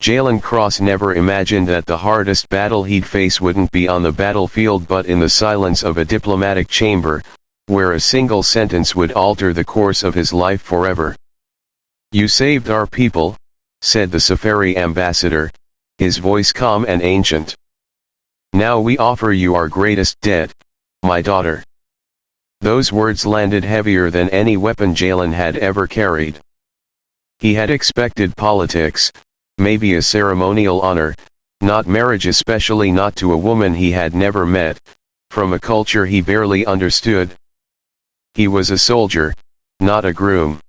Jalen Cross never imagined that the hardest battle he'd face wouldn't be on the battlefield but in the silence of a diplomatic chamber, where a single sentence would alter the course of his life forever. "You saved our people," said the Saphari ambassador, his voice calm and ancient. "Now we offer you our greatest debt, my daughter." Those words landed heavier than any weapon Jalen had ever carried. He had expected politics, maybe a ceremonial honor, not marriage, especially not to a woman he had never met, from a culture he barely understood. He was a soldier, not a groom.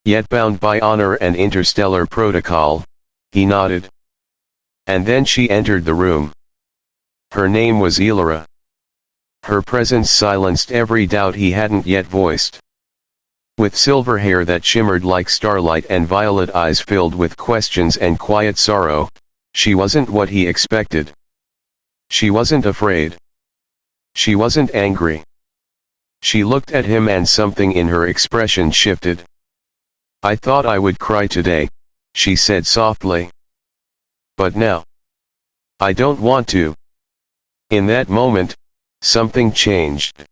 Yet bound by honor and interstellar protocol, he nodded. And then she entered the room. Her name was Aelira. Her presence silenced every doubt he hadn't yet voiced. With silver hair that shimmered like starlight and violet eyes filled with questions and quiet sorrow, she wasn't what he expected. She wasn't afraid. She wasn't angry. She looked at him and something in her expression shifted. "I thought I would cry today," she said softly. "But now, I don't want to." In that moment, something changed.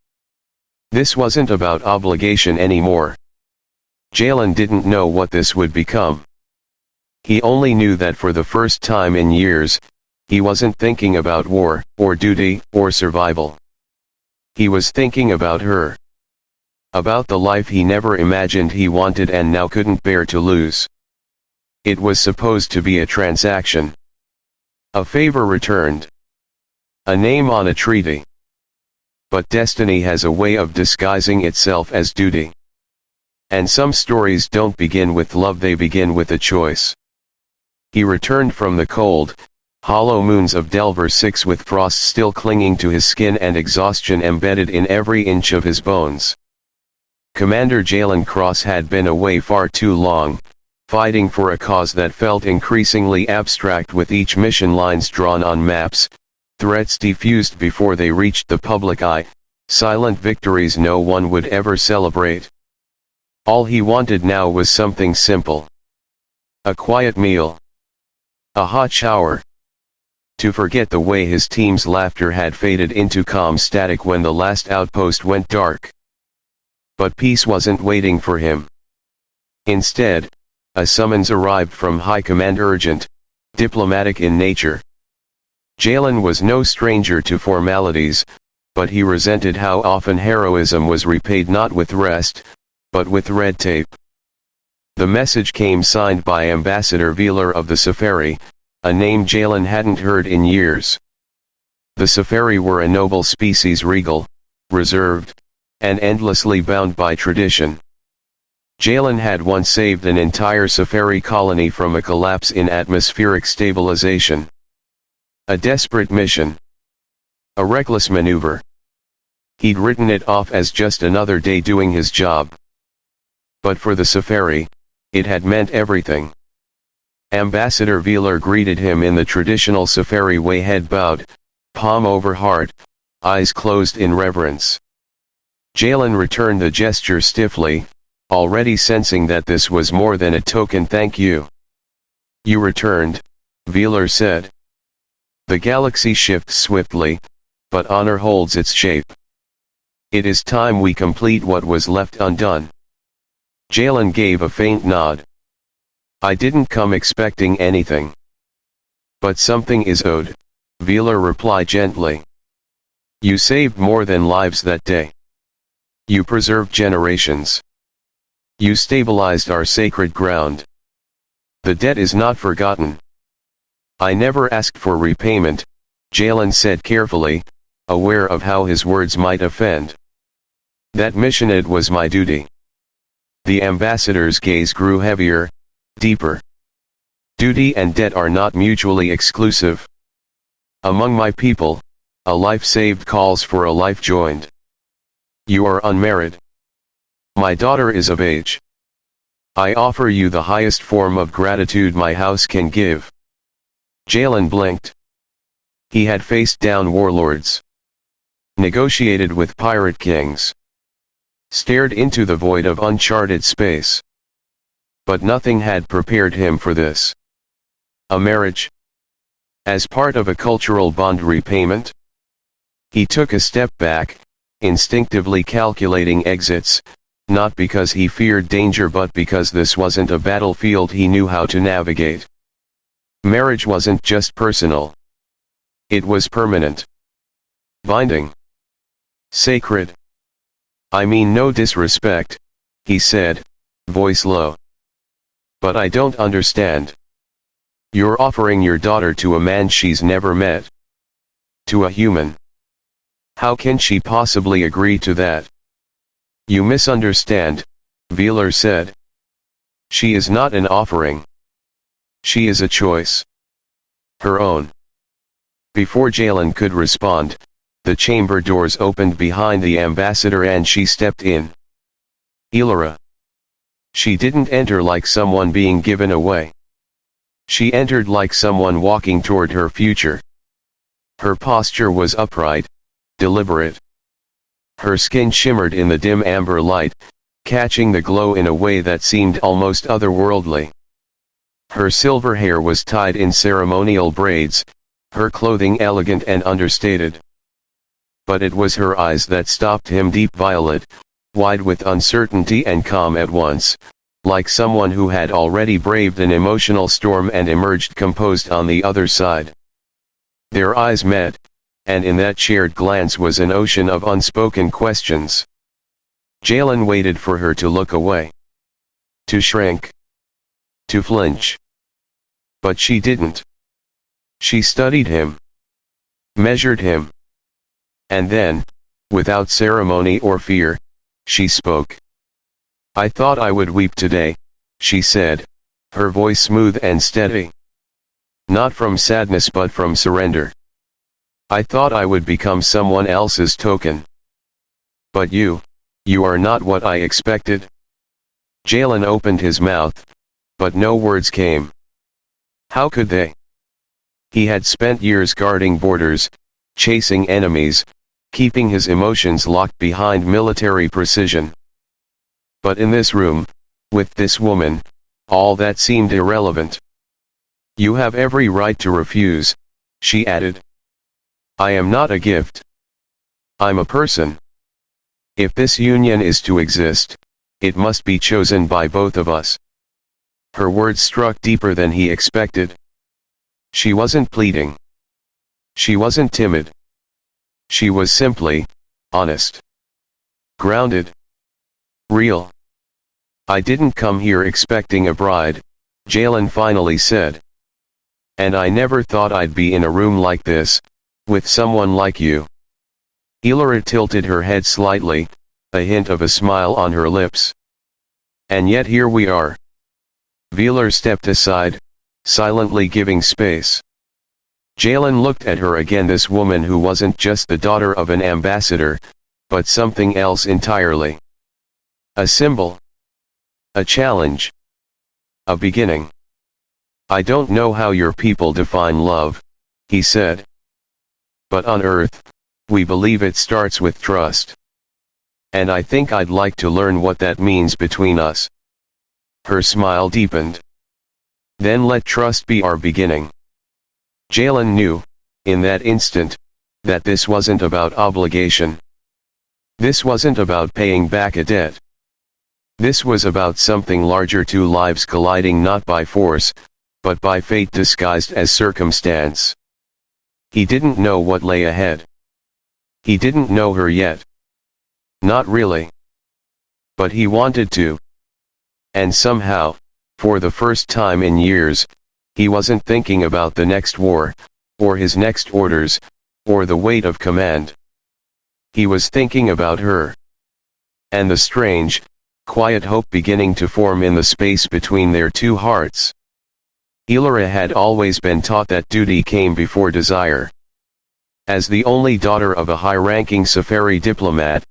This wasn't about obligation anymore. Jalen didn't know what this would become. He only knew that for the first time in years, he wasn't thinking about war, or duty, or survival. He was thinking about her. About the life he never imagined he wanted and now couldn't bear to lose. It was supposed to be a transaction. A favor returned. A name on a treaty. But destiny has a way of disguising itself as duty. And some stories don't begin with love, they begin with a choice. He returned from the cold, hollow moons of Delver 6 with frost still clinging to his skin and exhaustion embedded in every inch of his bones. Commander Jalen Cross had been away far too long, fighting for a cause that felt increasingly abstract with each mission, lines drawn on maps, threats diffused before they reached the public eye, silent victories no one would ever celebrate. All he wanted now was something simple. A quiet meal. A hot shower. To forget the way his team's laughter had faded into calm static when the last outpost went dark. But peace wasn't waiting for him. Instead, a summons arrived from High Command, urgent, diplomatic in nature. Jalen was no stranger to formalities, but he resented how often heroism was repaid not with rest, but with red tape. The message came signed by Ambassador Aelira of the Saphari, a name Jalen hadn't heard in years. The Saphari were a noble species, regal, reserved, and endlessly bound by tradition. Jalen had once saved an entire Saphari colony from a collapse in atmospheric stabilization. A desperate mission. A reckless maneuver. He'd written it off as just another day doing his job. But for the Saphari, it had meant everything. Ambassador Aelira greeted him in the traditional Saphari way, head bowed, palm over heart, eyes closed in reverence. Jalen returned the gesture stiffly, already sensing that this was more than a token thank you. "You returned," Aelira said. "The galaxy shifts swiftly, but honor holds its shape. It is time we complete what was left undone." Jalen gave a faint nod. "I didn't come expecting anything. But something is owed," Aelira replied gently. "You saved more than lives that day. You preserved generations. You stabilized our sacred ground. The debt is not forgotten." "I never asked for repayment," Jalen said carefully, aware of how his words might offend. "That mission, it was my duty." The ambassador's gaze grew heavier, deeper. "Duty and debt are not mutually exclusive. Among my people, a life saved calls for a life joined. You are unmarried. My daughter is of age. I offer you the highest form of gratitude my house can give." Jalen blinked. He had faced down warlords. Negotiated with pirate kings. Stared into the void of uncharted space. But nothing had prepared him for this. A marriage? As part of a cultural bond repayment? He took a step back, instinctively calculating exits, not because he feared danger but because this wasn't a battlefield he knew how to navigate. Marriage wasn't just personal. It was permanent. Binding. Sacred. I mean no disrespect, he said, voice low. But I don't understand. You're offering your daughter to a man she's never met. To a human. How can she possibly agree to that? You misunderstand, Aelira said. She is not an offering. She is a choice. Her own. Before Jalen could respond, the chamber doors opened behind the ambassador and she stepped in. Aelira. She didn't enter like someone being given away. She entered like someone walking toward her future. Her posture was upright, deliberate. Her skin shimmered in the dim amber light, catching the glow in a way that seemed almost otherworldly. Her silver hair was tied in ceremonial braids, her clothing elegant and understated. But it was her eyes that stopped him, deep violet, wide with uncertainty and calm at once, like someone who had already braved an emotional storm and emerged composed on the other side. Their eyes met, and in that shared glance was an ocean of unspoken questions. Jalen waited for her to look away. To shrink. To flinch. But she didn't. She studied him. Measured him. And then, without ceremony or fear, she spoke. I thought I would weep today, she said, her voice smooth and steady. Not from sadness but from surrender. I thought I would become someone else's token. But you are not what I expected. Jalen opened his mouth, but no words came. How could they? He had spent years guarding borders, chasing enemies, keeping his emotions locked behind military precision. But in this room, with this woman, all that seemed irrelevant. You have every right to refuse, she added. I am not a gift. I'm a person. If this union is to exist, it must be chosen by both of us. Her words struck deeper than he expected. She wasn't pleading. She wasn't timid. She was simply honest. Grounded. Real. I didn't come here expecting a bride, Jalen finally said. And I never thought I'd be in a room like this, with someone like you. Aelira tilted her head slightly, a hint of a smile on her lips. And yet here we are. Aelira stepped aside, silently giving space. Jalen looked at her again, this woman who wasn't just the daughter of an ambassador, but something else entirely. A symbol. A challenge. A beginning. I don't know how your people define love, he said. But on Earth, we believe it starts with trust. And I think I'd like to learn what that means between us. Her smile deepened. Then let trust be our beginning. Jalen knew, in that instant, that this wasn't about obligation. This wasn't about paying back a debt. This was about something larger, two lives colliding not by force, but by fate disguised as circumstance. He didn't know what lay ahead. He didn't know her yet. Not really. But he wanted to. And somehow, for the first time in years, he wasn't thinking about the next war, or his next orders, or the weight of command. He was thinking about her. And the strange, quiet hope beginning to form in the space between their two hearts. Aelira had always been taught that duty came before desire. As the only daughter of a high-ranking Saphari diplomat,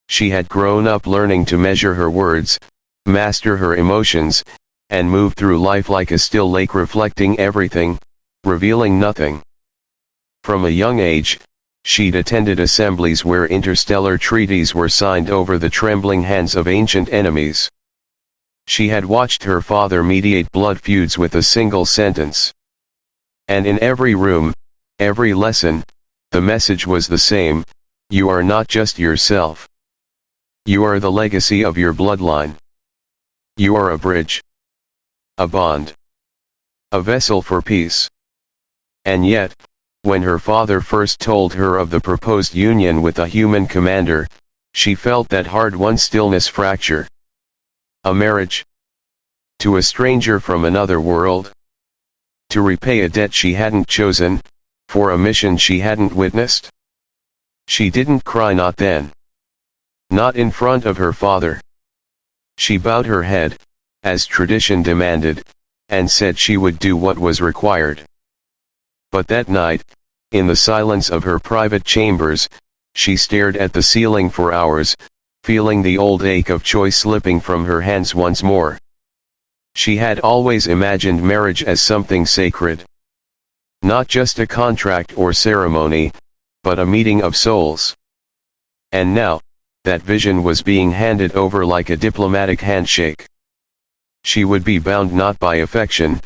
she had grown up learning to measure her words, master her emotions, and move through life like a still lake, reflecting everything, revealing nothing. From a young age, she'd attended assemblies where interstellar treaties were signed over the trembling hands of ancient enemies. She had watched her father mediate blood feuds with a single sentence. And in every room, every lesson, the message was the same: you are not just yourself. You are the legacy of your bloodline. You are a bridge, a bond, a vessel for peace. And yet, when her father first told her of the proposed union with a human commander, she felt that hard-won stillness fracture. A marriage? To a stranger from another world? To repay a debt she hadn't chosen, for a mission she hadn't witnessed? She didn't cry, not then. Not in front of her father. She bowed her head, as tradition demanded, and said she would do what was required. But that night, in the silence of her private chambers, she stared at the ceiling for hours, feeling the old ache of choice slipping from her hands once more. She had always imagined marriage as something sacred. Not just a contract or ceremony, but a meeting of souls. And now, that vision was being handed over like a diplomatic handshake. She would be bound not by affection,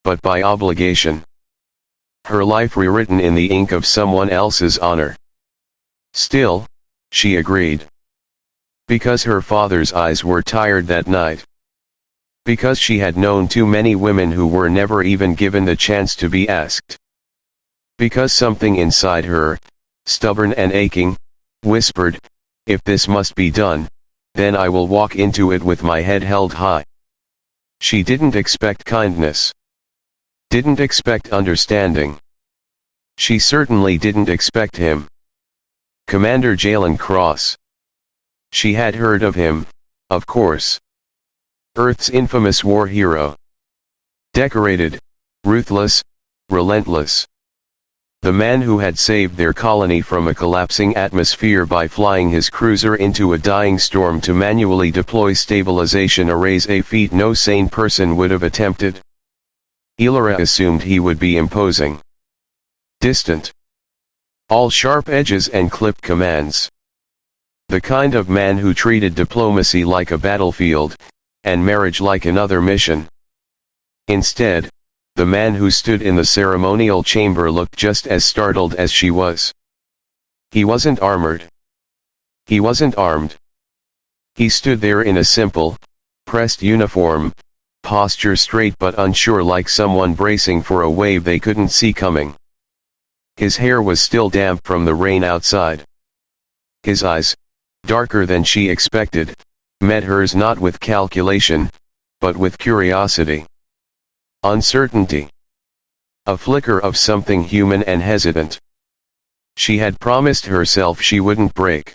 but by obligation. Her life rewritten in the ink of someone else's honor. Still, she agreed. Because her father's eyes were tired that night. Because she had known too many women who were never even given the chance to be asked. Because something inside her, stubborn and aching, whispered, if this must be done, then I will walk into it with my head held high. She didn't expect kindness. Didn't expect understanding. She certainly didn't expect him. Commander Jalen Cross. She had heard of him, of course. Earth's infamous war hero. Decorated, ruthless, relentless. The man who had saved their colony from a collapsing atmosphere by flying his cruiser into a dying storm to manually deploy stabilization arrays, a feat no sane person would have attempted. Aelira assumed he would be imposing. Distant. All sharp edges and clipped commands. The kind of man who treated diplomacy like a battlefield, and marriage like another mission. Instead, the man who stood in the ceremonial chamber looked just as startled as she was. He wasn't armored. He wasn't armed. He stood there in a simple, pressed uniform, posture straight but unsure, like someone bracing for a wave they couldn't see coming. His hair was still damp from the rain outside. His eyes, darker than she expected, met hers not with calculation, but with curiosity. Uncertainty. A flicker of something human and hesitant. She had promised herself she wouldn't break.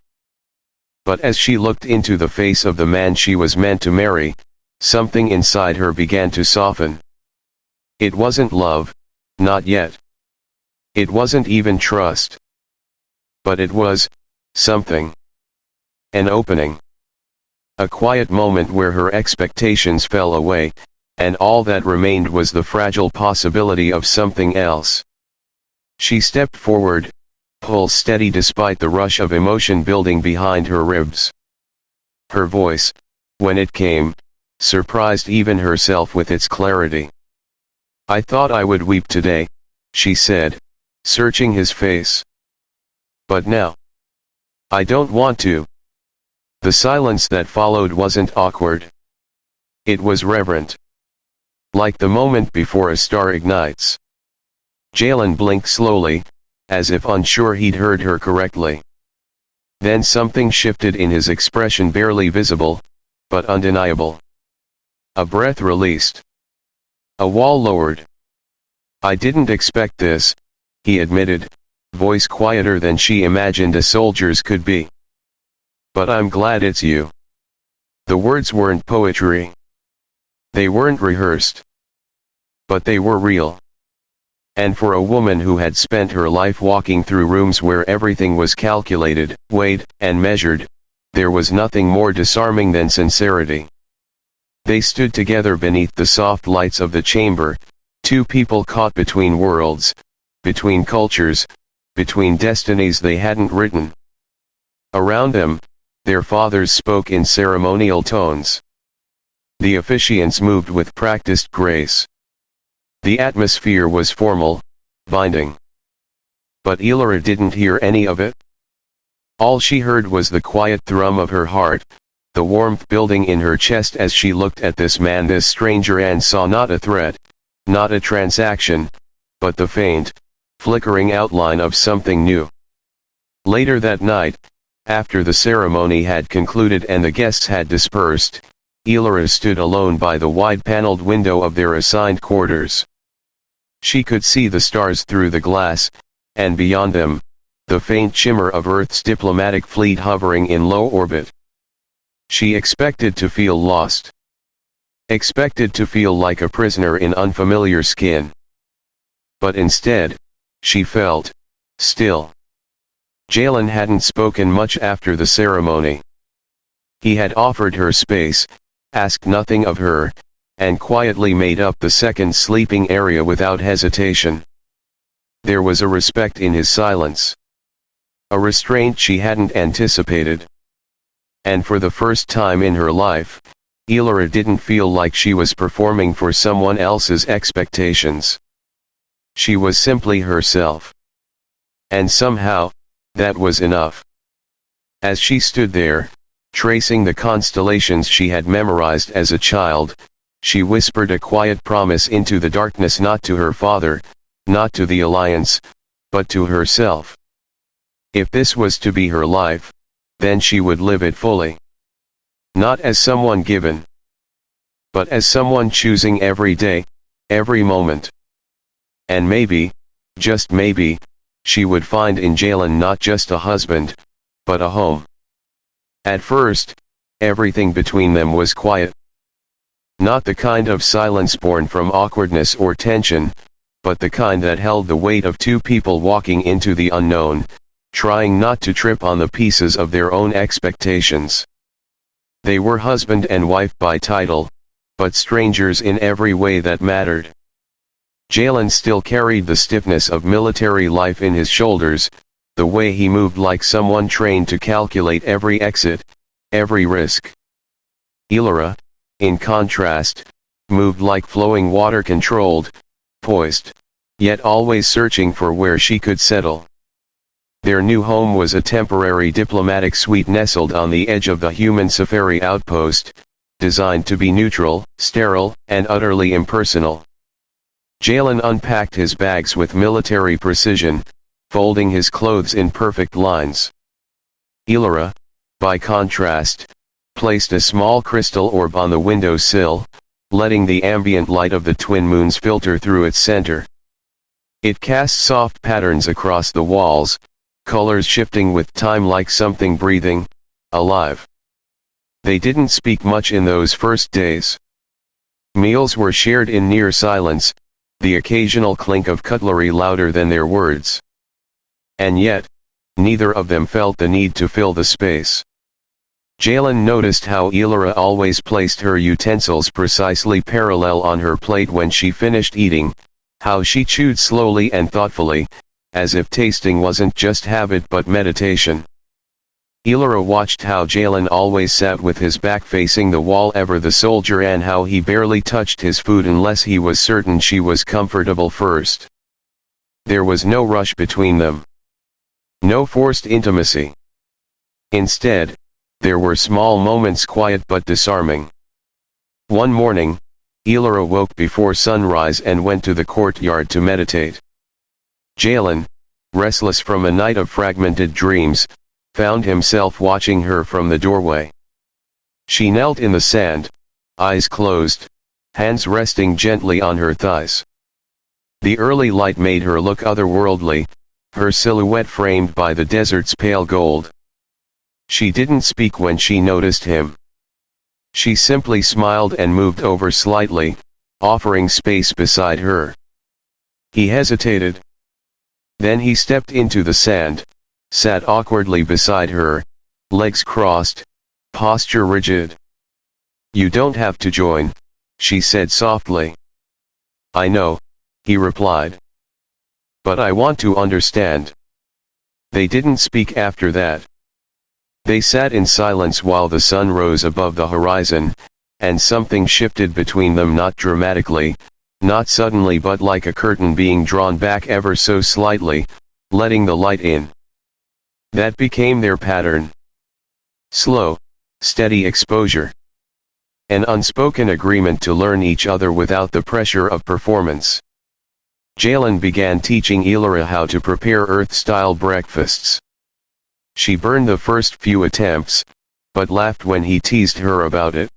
But as she looked into the face of the man she was meant to marry, something inside her began to soften. It wasn't love, not yet. It wasn't even trust. But it was something. An opening. A quiet moment where her expectations fell away, and all that remained was the fragile possibility of something else. She stepped forward, pulse steady despite the rush of emotion building behind her ribs. Her voice, when it came, surprised even herself with its clarity. I thought I would weep today, she said, searching his face. But now. I don't want to. The silence that followed wasn't awkward. It was reverent. Like the moment before a star ignites. Jalen blinked slowly, as if unsure he'd heard her correctly. Then something shifted in his expression, barely visible, but undeniable. A breath released. A wall lowered. I didn't expect this, he admitted, voice quieter than she imagined a soldier's could be. But I'm glad it's you. The words weren't poetry. They weren't rehearsed. But they were real. And for a woman who had spent her life walking through rooms where everything was calculated, weighed, and measured, there was nothing more disarming than sincerity. They stood together beneath the soft lights of the chamber, two people caught between worlds, between cultures, between destinies they hadn't written. Around them, their fathers spoke in ceremonial tones. The officiants moved with practiced grace. The atmosphere was formal, binding. But Aelira didn't hear any of it. All she heard was the quiet thrum of her heart, the warmth building in her chest as she looked at this man, this stranger, and saw not a threat, not a transaction, but the faint, flickering outline of something new. Later that night, after the ceremony had concluded and the guests had dispersed, Aelira stood alone by the wide-paneled window of their assigned quarters. She could see the stars through the glass, and beyond them, the faint shimmer of Earth's diplomatic fleet hovering in low orbit. She expected to feel lost. Expected to feel like a prisoner in unfamiliar skin. But instead, she felt still. Jalen hadn't spoken much after the ceremony. He had offered her space, asked nothing of her, and quietly made up the second sleeping area without hesitation. There was a respect in his silence. A restraint she hadn't anticipated. And for the first time in her life, Aelira didn't feel like she was performing for someone else's expectations. She was simply herself. And somehow, that was enough. As she stood there, tracing the constellations she had memorized as a child, she whispered a quiet promise into the darkness, not to her father, not to the Alliance, but to herself. If this was to be her life, then she would live it fully. Not as someone given, but as someone choosing every day, every moment. And maybe, just maybe, she would find in Jalen not just a husband, but a home. At first, everything between them was quiet. Not the kind of silence born from awkwardness or tension, but the kind that held the weight of two people walking into the unknown, trying not to trip on the pieces of their own expectations. They were husband and wife by title, but strangers in every way that mattered. Jalen still carried the stiffness of military life in his shoulders, the way he moved like someone trained to calculate every exit, every risk. Aelira, in contrast, moved like flowing water, controlled, poised, yet always searching for where she could settle. Their new home was a temporary diplomatic suite nestled on the edge of the human Saphari outpost, designed to be neutral, sterile, and utterly impersonal. Jalen unpacked his bags with military precision, folding his clothes in perfect lines. Aelira, by contrast, placed a small crystal orb on the windowsill, letting the ambient light of the twin moons filter through its center. It cast soft patterns across the walls, colors shifting with time like something breathing, alive. They didn't speak much in those first days. Meals were shared in near silence, the occasional clink of cutlery louder than their words. And yet, neither of them felt the need to fill the space. Jalen noticed how Aelira always placed her utensils precisely parallel on her plate when she finished eating, how she chewed slowly and thoughtfully, as if tasting wasn't just habit but meditation. Aelira watched how Jalen always sat with his back facing the wall, ever the soldier, and how he barely touched his food unless he was certain she was comfortable first. There was no rush between them. No forced intimacy. Instead, there were small moments, quiet but disarming. One morning, Aelira woke before sunrise and went to the courtyard to meditate. Jalen, restless from a night of fragmented dreams, found himself watching her from the doorway. She knelt in the sand, eyes closed, hands resting gently on her thighs. The early light made her look otherworldly, her silhouette framed by the desert's pale gold. She didn't speak when she noticed him. She simply smiled and moved over slightly, offering space beside her. He hesitated. Then he stepped into the sand, sat awkwardly beside her, legs crossed, posture rigid. "You don't have to join," she said softly. "I know," he replied. "But I want to understand." They didn't speak after that. They sat in silence while the sun rose above the horizon, and something shifted between them, not dramatically, not suddenly but like a curtain being drawn back ever so slightly, letting the light in. That became their pattern. Slow, steady exposure. An unspoken agreement to learn each other without the pressure of performance. Jalen began teaching Aelira how to prepare Earth-style breakfasts. She burned the first few attempts, but laughed when he teased her about it.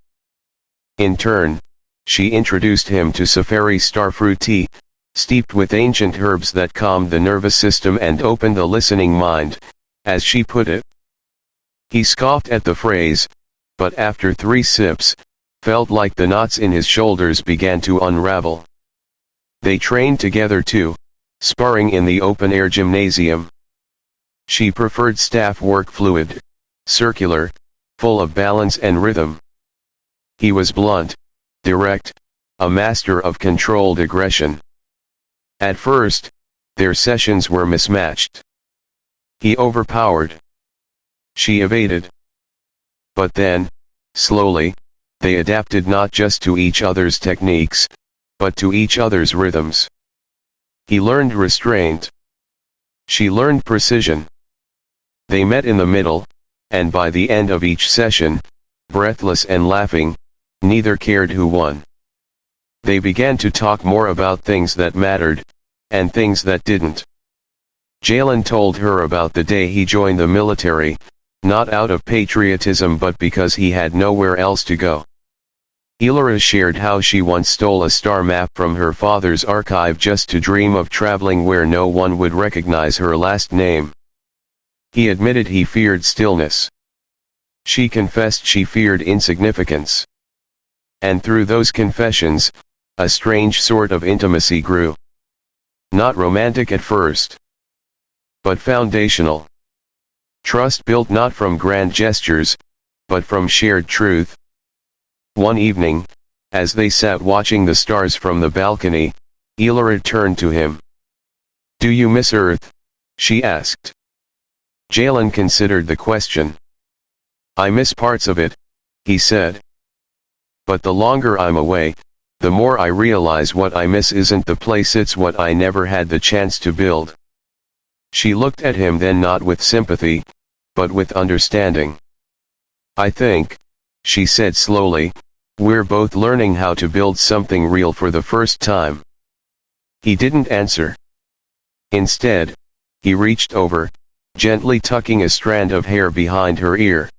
In turn, she introduced him to Saphari starfruit tea, steeped with ancient herbs that calmed the nervous system and opened the listening mind, as she put it. He scoffed at the phrase, but after 3 sips, felt like the knots in his shoulders began to unravel. They trained together too, sparring in the open-air gymnasium. She preferred staff work fluid, circular, full of balance and rhythm. He was blunt, direct, a master of controlled aggression. At first, their sessions were mismatched. He overpowered. She evaded. But then, slowly, they adapted not just to each other's techniques, but to each other's rhythms. He learned restraint. She learned precision. They met in the middle, and by the end of each session, breathless and laughing, neither cared who won. They began to talk more about things that mattered, and things that didn't. Jalen told her about the day he joined the military, not out of patriotism but because he had nowhere else to go. Aelira shared how she once stole a star map from her father's archive just to dream of traveling where no one would recognize her last name. He admitted he feared stillness. She confessed she feared insignificance. And through those confessions, a strange sort of intimacy grew. Not romantic at first, but foundational. Trust built not from grand gestures, but from shared truth. One evening, as they sat watching the stars from the balcony, Aelira turned to him. "Do you miss Earth?" she asked. Jalen considered the question. "I miss parts of it," he said. "But the longer I'm away, the more I realize what I miss isn't the place, it's what I never had the chance to build." She looked at him then, not with sympathy, but with understanding. "I think," she said slowly, "we're both learning how to build something real for the first time." He didn't answer. Instead, he reached over, gently tucking a strand of hair behind her ear.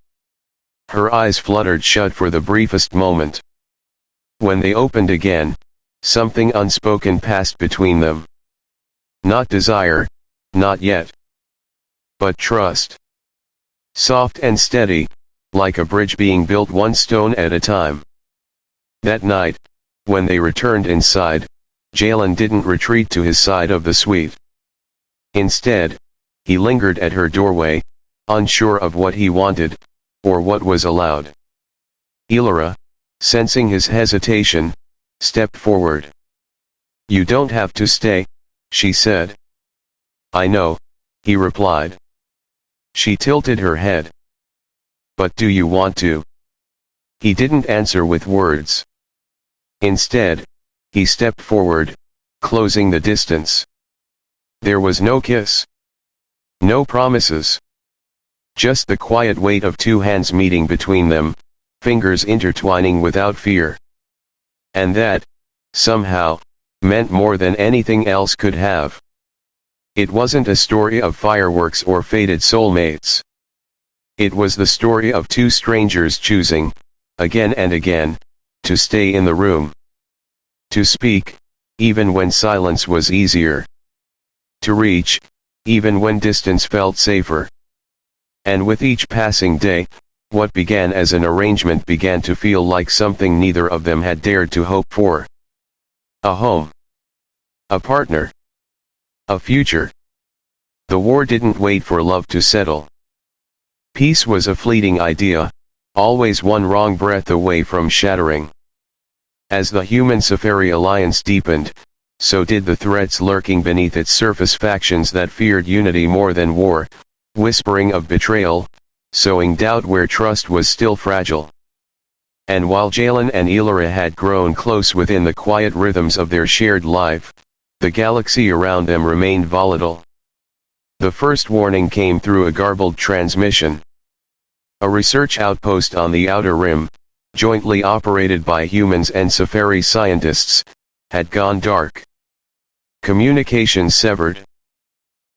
Her eyes fluttered shut for the briefest moment. When they opened again, something unspoken passed between them. Not desire, not yet. But trust. Soft and steady, like a bridge being built one stone at a time. That night, when they returned inside, Jalen didn't retreat to his side of the suite. Instead, he lingered at her doorway, unsure of what he wanted, or what was allowed. Aelira, sensing his hesitation, stepped forward. "You don't have to stay," she said. "I know," he replied. She tilted her head. "But do you want to?" He didn't answer with words. Instead, he stepped forward, closing the distance. There was no kiss. No promises. Just the quiet weight of 2 hands meeting between them, fingers intertwining without fear. And that, somehow, meant more than anything else could have. It wasn't a story of fireworks or fated soulmates. It was the story of 2 strangers choosing, again and again, to stay in the room. To speak, even when silence was easier. To reach, even when distance felt safer. And with each passing day, what began as an arrangement began to feel like something neither of them had dared to hope for. A home. A partner. A future. The war didn't wait for love to settle. Peace was a fleeting idea, always one wrong breath away from shattering. As the human-Saphari alliance deepened, so did the threats lurking beneath its surface, factions that feared unity more than war, whispering of betrayal, sowing doubt where trust was still fragile. And while Jalen and Aelira had grown close within the quiet rhythms of their shared life, the galaxy around them remained volatile. The first warning came through a garbled transmission. A research outpost on the Outer Rim, jointly operated by humans and Saphari scientists, had gone dark. Communications severed.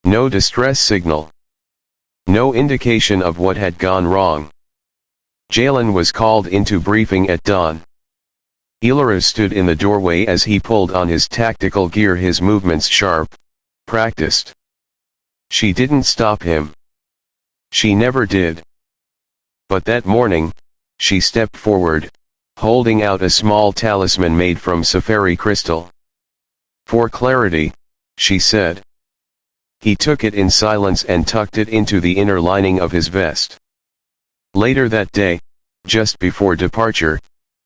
No distress signal. No indication of what had gone wrong. Jalen was called into briefing at dawn. Aelira stood in the doorway as he pulled on his tactical gear, his movements sharp, practiced. She didn't stop him. She never did. But that morning, she stepped forward, holding out a small talisman made from Saphari crystal. "For clarity," she said. He took it in silence and tucked it into the inner lining of his vest. Later that day, just before departure,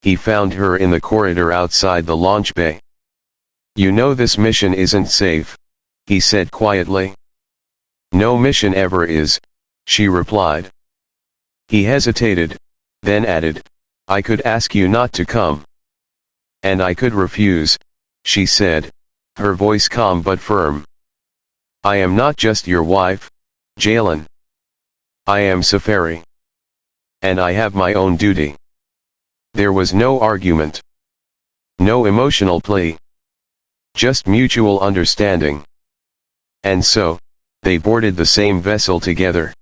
he found her in the corridor outside the launch bay. "You know this mission isn't safe," he said quietly. "No mission ever is," she replied. He hesitated, then added, "I could ask you not to come. And I could refuse," she said, her voice calm but firm. "I am not just your wife, Jalen. I am Saphari. And I have my own duty." There was no argument. No emotional plea. Just mutual understanding. And so, they boarded the same vessel together.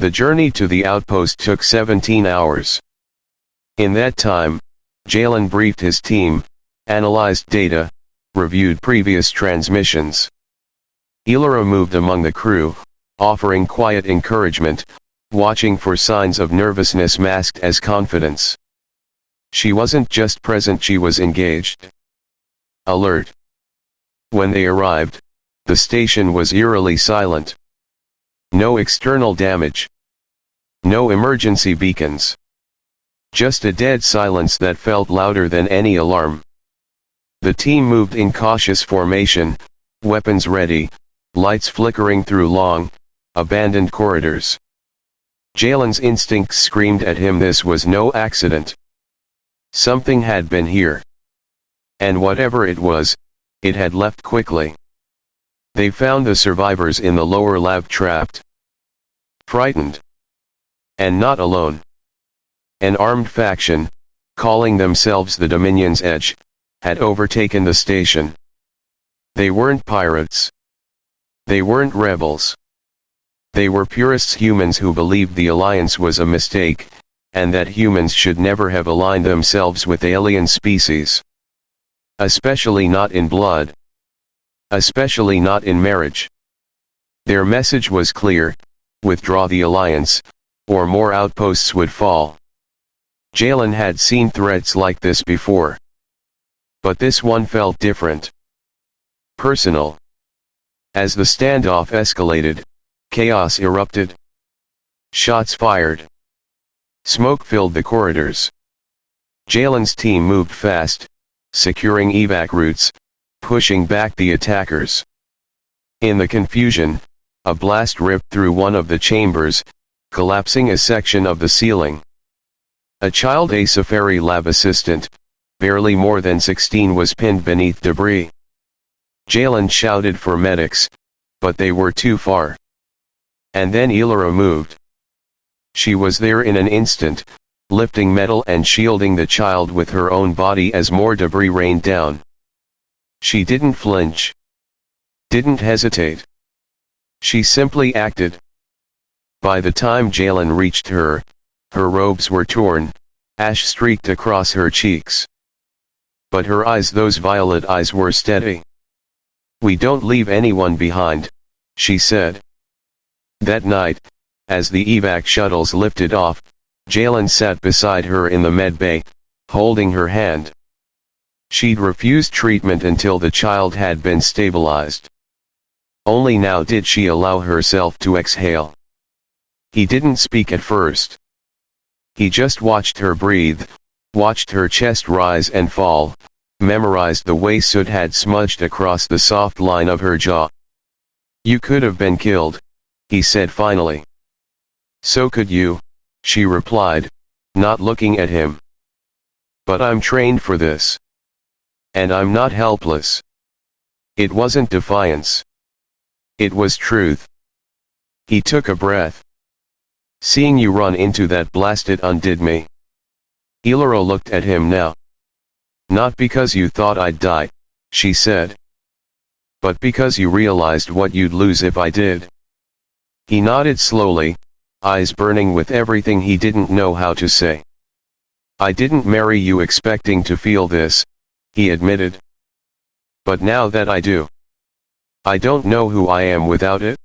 The journey to the outpost took 17 hours. In that time, Jalen briefed his team, analyzed data, reviewed previous transmissions. Aelira moved among the crew, offering quiet encouragement, watching for signs of nervousness masked as confidence. She wasn't just present, she was engaged. Alert. When they arrived, the station was eerily silent. No external damage. No emergency beacons. Just a dead silence that felt louder than any alarm. The team moved in cautious formation, weapons ready, lights flickering through long, abandoned corridors. Jalen's instincts screamed at him this was no accident. Something had been here. And whatever it was, it had left quickly. They found the survivors in the lower lab trapped. Frightened. And not alone. An armed faction, calling themselves the Dominion's Edge, had overtaken the station. They weren't pirates. They weren't rebels. They were purists, humans who believed the alliance was a mistake, and that humans should never have aligned themselves with alien species. Especially not in blood. Especially not in marriage. Their message was clear: withdraw the alliance, or more outposts would fall. Jalen had seen threats like this before. But this one felt different. Personal. As the standoff escalated, chaos erupted. Shots fired. Smoke filled the corridors. Jalen's team moved fast, securing evac routes, pushing back the attackers. In the confusion, a blast ripped through one of the chambers, collapsing a section of the ceiling. A child, a Saphari lab assistant, barely more than 16, was pinned beneath debris. Jalen shouted for medics, but they were too far. And then Aelira moved. She was there in an instant, lifting metal and shielding the child with her own body as more debris rained down. She didn't flinch. Didn't hesitate. She simply acted. By the time Jalen reached her, her robes were torn, ash streaked across her cheeks. But her eyes, those violet eyes, were steady. "We don't leave anyone behind," she said. That night, as the evac shuttles lifted off, Jalen sat beside her in the med bay, holding her hand. She'd refused treatment until the child had been stabilized. Only now did she allow herself to exhale. He didn't speak at first. He just watched her breathe, watched her chest rise and fall, memorized the way soot had smudged across the soft line of her jaw. "You could have been killed," he said finally. "So could you," she replied, not looking at him. But I'm trained for this. And I'm not helpless. It wasn't defiance. It was truth. He took a breath. Seeing you run into that blasted undid me. Aelira looked at him now. Not because you thought I'd die, she said. But because you realized what you'd lose if I did. He nodded slowly, eyes burning with everything he didn't know how to say. I didn't marry you expecting to feel this, he admitted. But now that I do, I don't know who I am without it.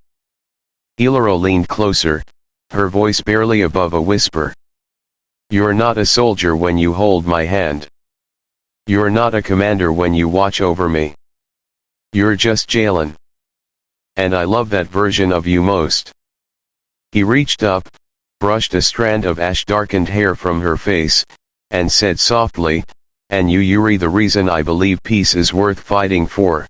Aelira leaned closer, her voice barely above a whisper. You're not a soldier when you hold my hand. You're not a commander when you watch over me. You're just Jalen. And I love that version of you most. He reached up, brushed a strand of ash-darkened hair from her face, and said softly, and you're the reason I believe peace is worth fighting for.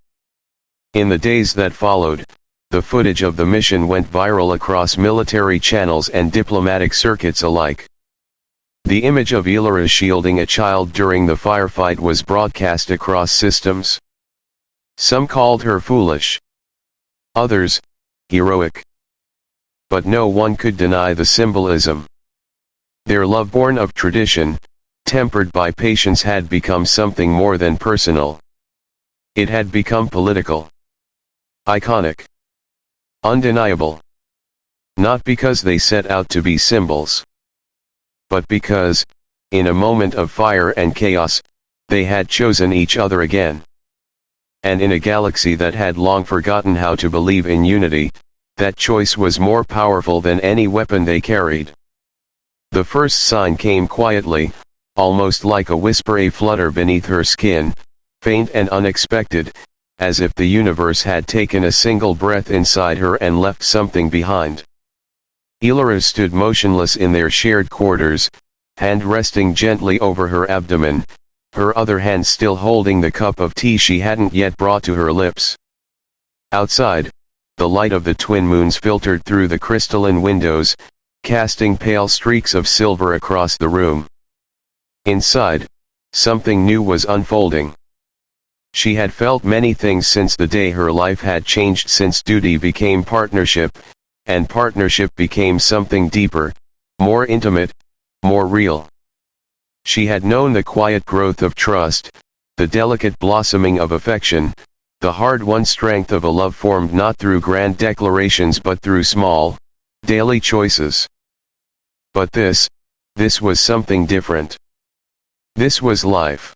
In the days that followed, the footage of the mission went viral across military channels and diplomatic circuits alike. The image of Aelira shielding a child during the firefight was broadcast across systems. Some called her foolish. Others, heroic. But no one could deny the symbolism. Their love born of tradition, tempered by patience, had become something more than personal. It had become political. Iconic. Undeniable. Not because they set out to be symbols. But because, in a moment of fire and chaos, they had chosen each other again. And in a galaxy that had long forgotten how to believe in unity, that choice was more powerful than any weapon they carried. The first sign came quietly, almost like a whisper, a flutter beneath her skin, faint and unexpected, as if the universe had taken a single breath inside her and left something behind. Aelira stood motionless in their shared quarters, hand resting gently over her abdomen, her other hand still holding the cup of tea she hadn't yet brought to her lips. Outside, the light of the twin moons filtered through the crystalline windows, casting pale streaks of silver across the room. Inside, something new was unfolding. She had felt many things since the day her life had changed, since duty became partnership, and partnership became something deeper, more intimate, more real. She had known the quiet growth of trust, the delicate blossoming of affection, the hard-won strength of a love formed not through grand declarations but through small, daily choices. But this was something different. This was life.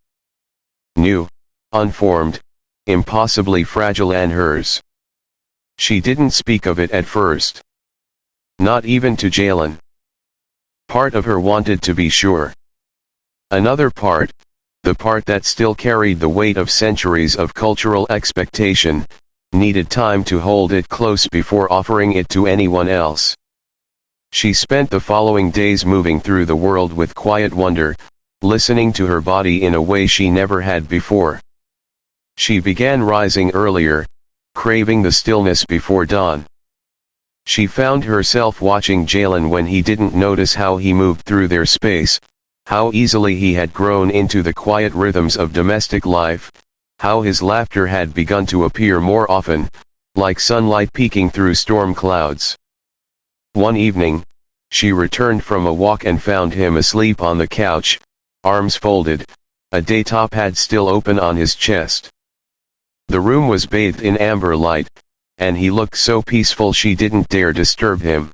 New, unformed, impossibly fragile, and hers. She didn't speak of it at first. Not even to Jalen. Part of her wanted to be sure. Another part, the part that still carried the weight of centuries of cultural expectation, needed time to hold it close before offering it to anyone else. She spent the following days moving through the world with quiet wonder, listening to her body in a way she never had before. She began rising earlier, craving the stillness before dawn. She found herself watching Jalen when he didn't notice how he moved through their space, how easily he had grown into the quiet rhythms of domestic life, how his laughter had begun to appear more often, like sunlight peeking through storm clouds. One evening, she returned from a walk and found him asleep on the couch, arms folded, a daytop pad still open on his chest. The room was bathed in amber light, and he looked so peaceful she didn't dare disturb him.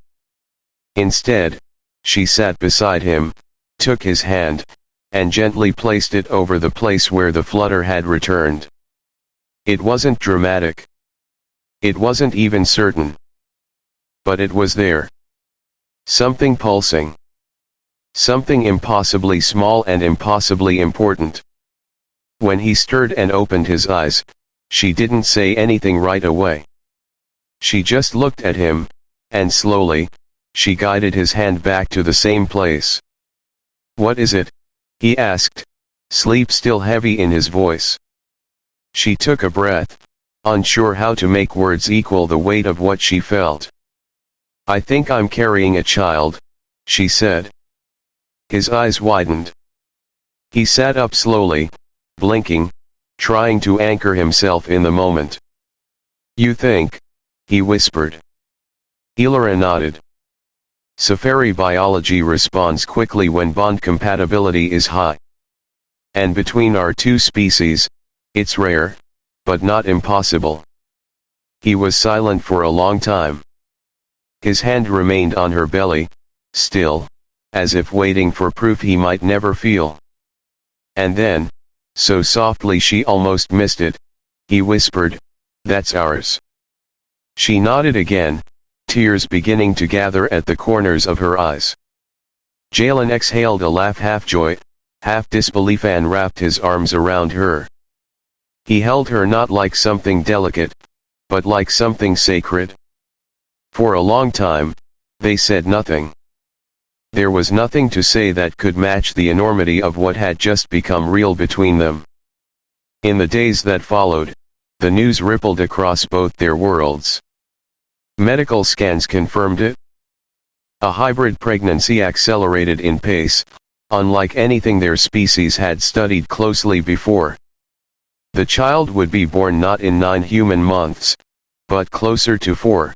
Instead, she sat beside him, took his hand, and gently placed it over the place where the flutter had returned. It wasn't dramatic. It wasn't even certain. But it was there. Something pulsing. Something impossibly small and impossibly important. When he stirred and opened his eyes, she didn't say anything right away. She just looked at him, and slowly, she guided his hand back to the same place. "What is it?" he asked, sleep still heavy in his voice. She took a breath, unsure how to make words equal the weight of what she felt. "I think I'm carrying a child," she said. His eyes widened. He sat up slowly, blinking, trying to anchor himself in the moment. "You think?" he whispered. Aelira nodded. Saphari biology responds quickly when bond compatibility is high. And between our two species, it's rare, but not impossible. He was silent for a long time. His hand remained on her belly, still, as if waiting for proof he might never feel. And then, so softly she almost missed it, he whispered, "That's ours." She nodded again, tears beginning to gather at the corners of her eyes. Jalen exhaled a laugh, half joy, half disbelief, and wrapped his arms around her. He held her not like something delicate, but like something sacred. For a long time, they said nothing. There was nothing to say that could match the enormity of what had just become real between them. In the days that followed, the news rippled across both their worlds. Medical scans confirmed it. A hybrid pregnancy accelerated in pace, unlike anything their species had studied closely before. The child would be born not in 9 human months, but closer to 4.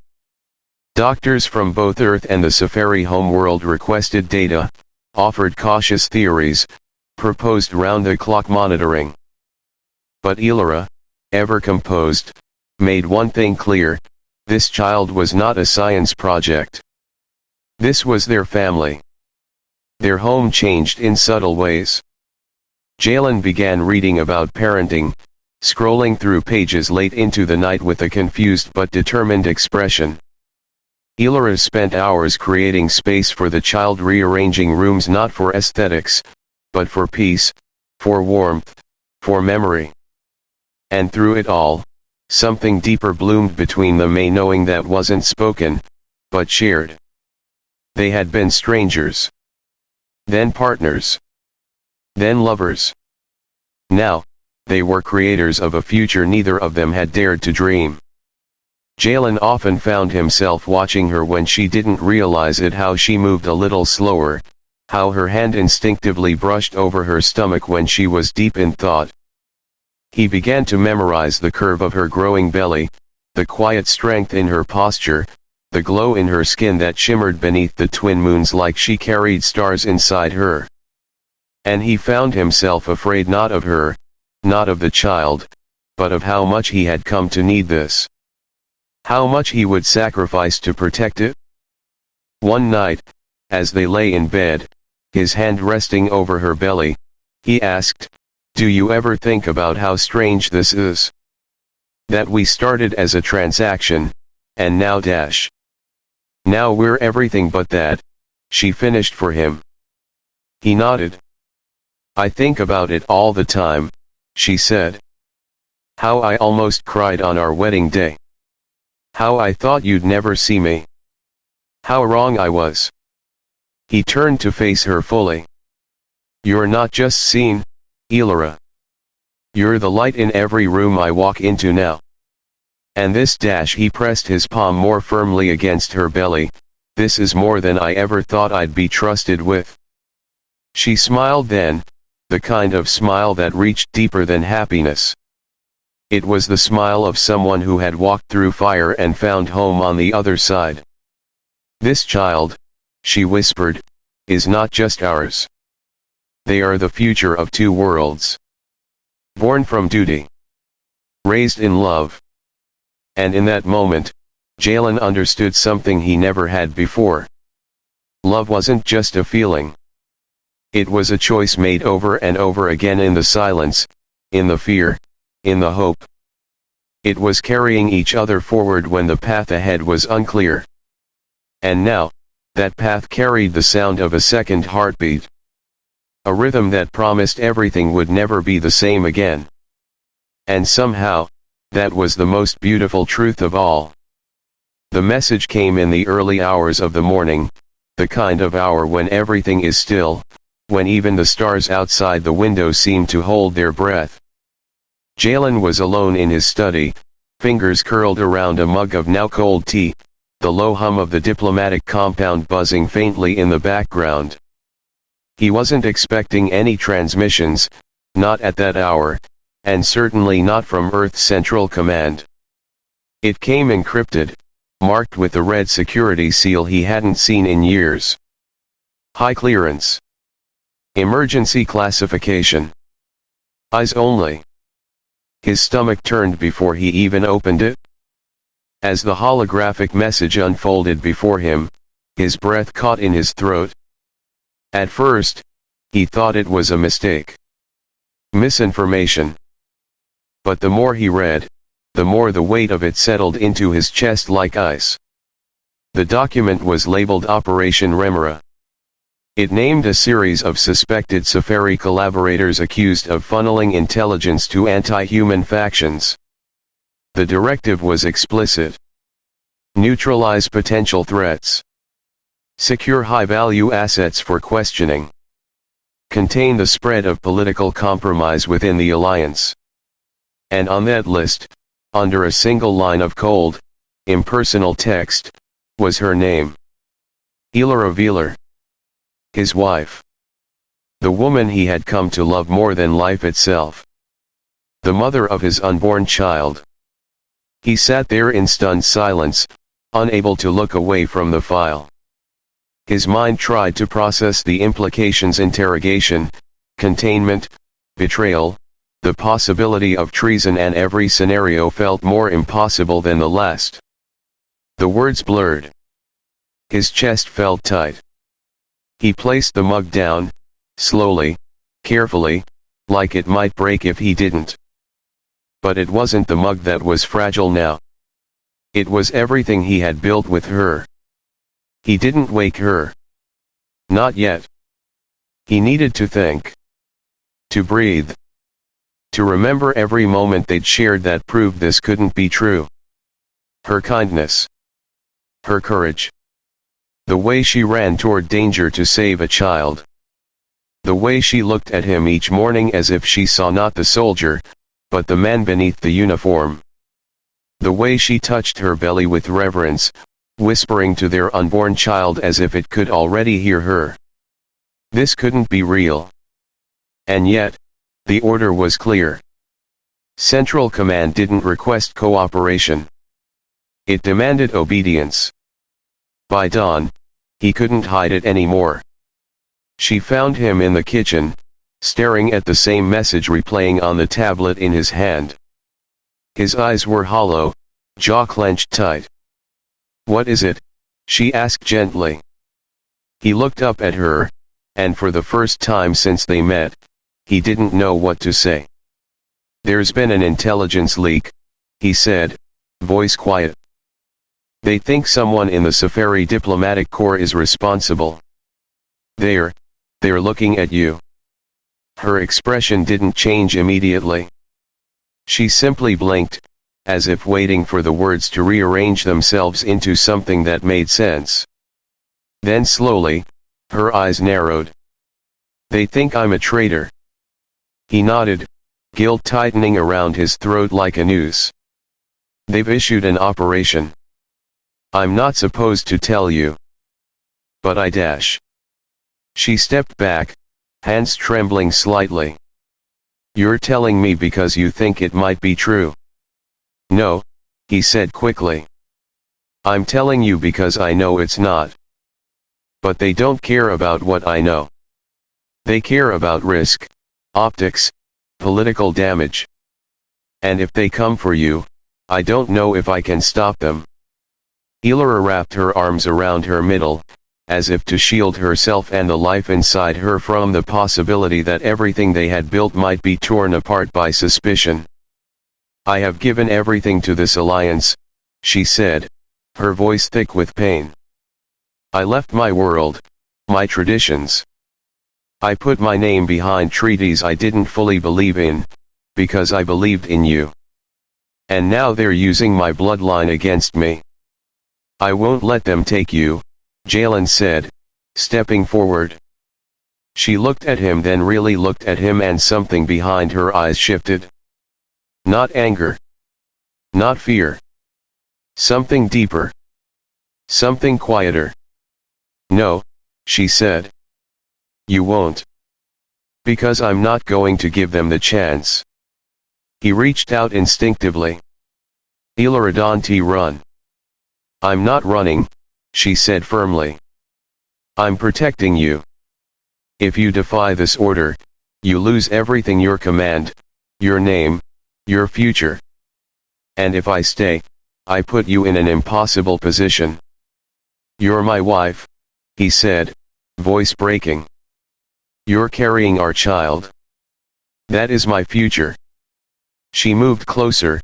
Doctors from both Earth and the Saphari homeworld requested data, offered cautious theories, proposed round-the-clock monitoring. But Aelira, ever composed, made one thing clear: this child was not a science project. This was their family. Their home changed in subtle ways. Jalen began reading about parenting, scrolling through pages late into the night with a confused but determined expression. Aelira spent hours creating space for the child, rearranging rooms not for aesthetics, but for peace, for warmth, for memory. And through it all, something deeper bloomed between them, a knowing that wasn't spoken, but shared. They had been strangers. Then partners. Then lovers. Now, they were creators of a future neither of them had dared to dream. Jalen often found himself watching her when she didn't realize it, how she moved a little slower, how her hand instinctively brushed over her stomach when she was deep in thought. He began to memorize the curve of her growing belly, the quiet strength in her posture, the glow in her skin that shimmered beneath the twin moons like she carried stars inside her. And he found himself afraid not of her, not of the child, but of how much he had come to need this. How much he would sacrifice to protect it. One night, as they lay in bed, his hand resting over her belly, he asked, "Do you ever think about how strange this is? That we started as a transaction, and now now we're everything but that," she finished for him. He nodded. "I think about it all the time," she said. "How I almost cried on our wedding day. How I thought you'd never see me. How wrong I was." He turned to face her fully. "You're not just seen, Aelira. You're the light in every room I walk into now." And this he pressed his palm more firmly against her belly, "This is more than I ever thought I'd be trusted with." She smiled then, the kind of smile that reached deeper than happiness. It was the smile of someone who had walked through fire and found home on the other side. "This child," she whispered, "is not just ours. They are the future of 2 worlds. Born from duty. Raised in love." And in that moment, Jalen understood something he never had before. Love wasn't just a feeling. It was a choice made over and over again, in the silence, in the fear, in the hope. It was carrying each other forward when the path ahead was unclear. And now, that path carried the sound of a second heartbeat. A rhythm that promised everything would never be the same again. And somehow, that was the most beautiful truth of all. The message came in the early hours of the morning, the kind of hour when everything is still, when even the stars outside the window seem to hold their breath. Jalen was alone in his study, fingers curled around a mug of now cold tea, the low hum of the diplomatic compound buzzing faintly in the background. He wasn't expecting any transmissions, not at that hour, and certainly not from Earth's Central Command. It came encrypted, marked with the red security seal he hadn't seen in years. High clearance. Emergency classification. Eyes only. His stomach turned before he even opened it. As the holographic message unfolded before him, his breath caught in his throat. At first, he thought it was a mistake. Misinformation. But the more he read, the more the weight of it settled into his chest like ice. The document was labeled Operation Remora. It named a series of suspected Saphari collaborators accused of funneling intelligence to anti-human factions. The directive was explicit. Neutralize potential threats. Secure high-value assets for questioning. Contain the spread of political compromise within the alliance. And on that list, under a single line of cold, impersonal text, was her name. Aelira, his wife. The woman he had come to love more than life itself. The mother of his unborn child. He sat there in stunned silence, unable to look away from the file. His mind tried to process the implications: interrogation, containment, betrayal, the possibility of treason, and every scenario felt more impossible than the last. The words blurred. His chest felt tight. He placed the mug down, slowly, carefully, like it might break if he didn't. But it wasn't the mug that was fragile now. It was everything he had built with her. He didn't wake her. Not yet. He needed to think. To breathe. To remember every moment they'd shared that proved this couldn't be true. Her kindness. Her courage. The way she ran toward danger to save a child. The way she looked at him each morning as if she saw not the soldier, but the man beneath the uniform. The way she touched her belly with reverence, whispering to their unborn child as if it could already hear her. This couldn't be real. And yet, the order was clear. Central Command didn't request cooperation. It demanded obedience. By dawn, he couldn't hide it anymore. She found him in the kitchen, staring at the same message replaying on the tablet in his hand. His eyes were hollow, jaw clenched tight. "What is it?" she asked gently. He looked up at her, and for the first time since they met, he didn't know what to say. "There's been an intelligence leak," he said, voice quiet. "They think someone in the Saphari diplomatic corps is responsible. They're looking at you." Her expression didn't change immediately. She simply blinked, as if waiting for the words to rearrange themselves into something that made sense. Then slowly, her eyes narrowed. "They think I'm a traitor." He nodded, guilt tightening around his throat like a noose. "They've issued an operation. I'm not supposed to tell you. But I dash." She stepped back, hands trembling slightly. "You're telling me because you think it might be true." "No," he said quickly. "I'm telling you because I know it's not." "But they don't care about what I know. They care about risk, optics, political damage. And if they come for you, I don't know if I can stop them." Aelira wrapped her arms around her middle, as if to shield herself and the life inside her from the possibility that everything they had built might be torn apart by suspicion. "I have given everything to this alliance," she said, her voice thick with pain. "I left my world, my traditions. I put my name behind treaties I didn't fully believe in, because I believed in you. And now they're using my bloodline against me. I won't let them take you," Jalen said, stepping forward. She looked at him, then really looked at him, and something behind her eyes shifted. Not anger. Not fear. Something deeper. Something quieter. "No," she said. You won't. Because I'm not going to give them the chance. He reached out instinctively. Aelira, don't run. I'm not running, she said firmly. I'm protecting you. If you defy this order, you lose everything: your command, your name, your future. And if I stay, I put you in an impossible position. You're my wife, he said, voice breaking. You're carrying our child. That is my future. She moved closer,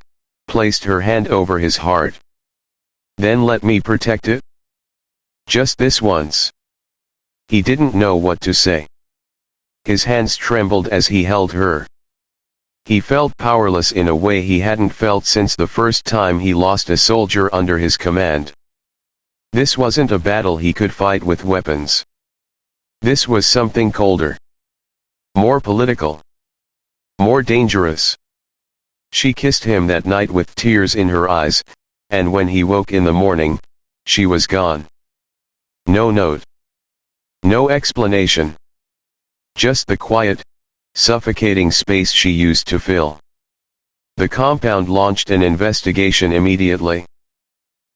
placed her hand over his heart. Then let me protect it? Just this once. He didn't know what to say. His hands trembled as he held her. He felt powerless in a way he hadn't felt since the first time he lost a soldier under his command. This wasn't a battle he could fight with weapons. This was something colder. More political. More dangerous. She kissed him that night with tears in her eyes, and when he woke in the morning, she was gone. No note. No explanation. Just the quiet, suffocating space she used to fill. The compound launched an investigation immediately.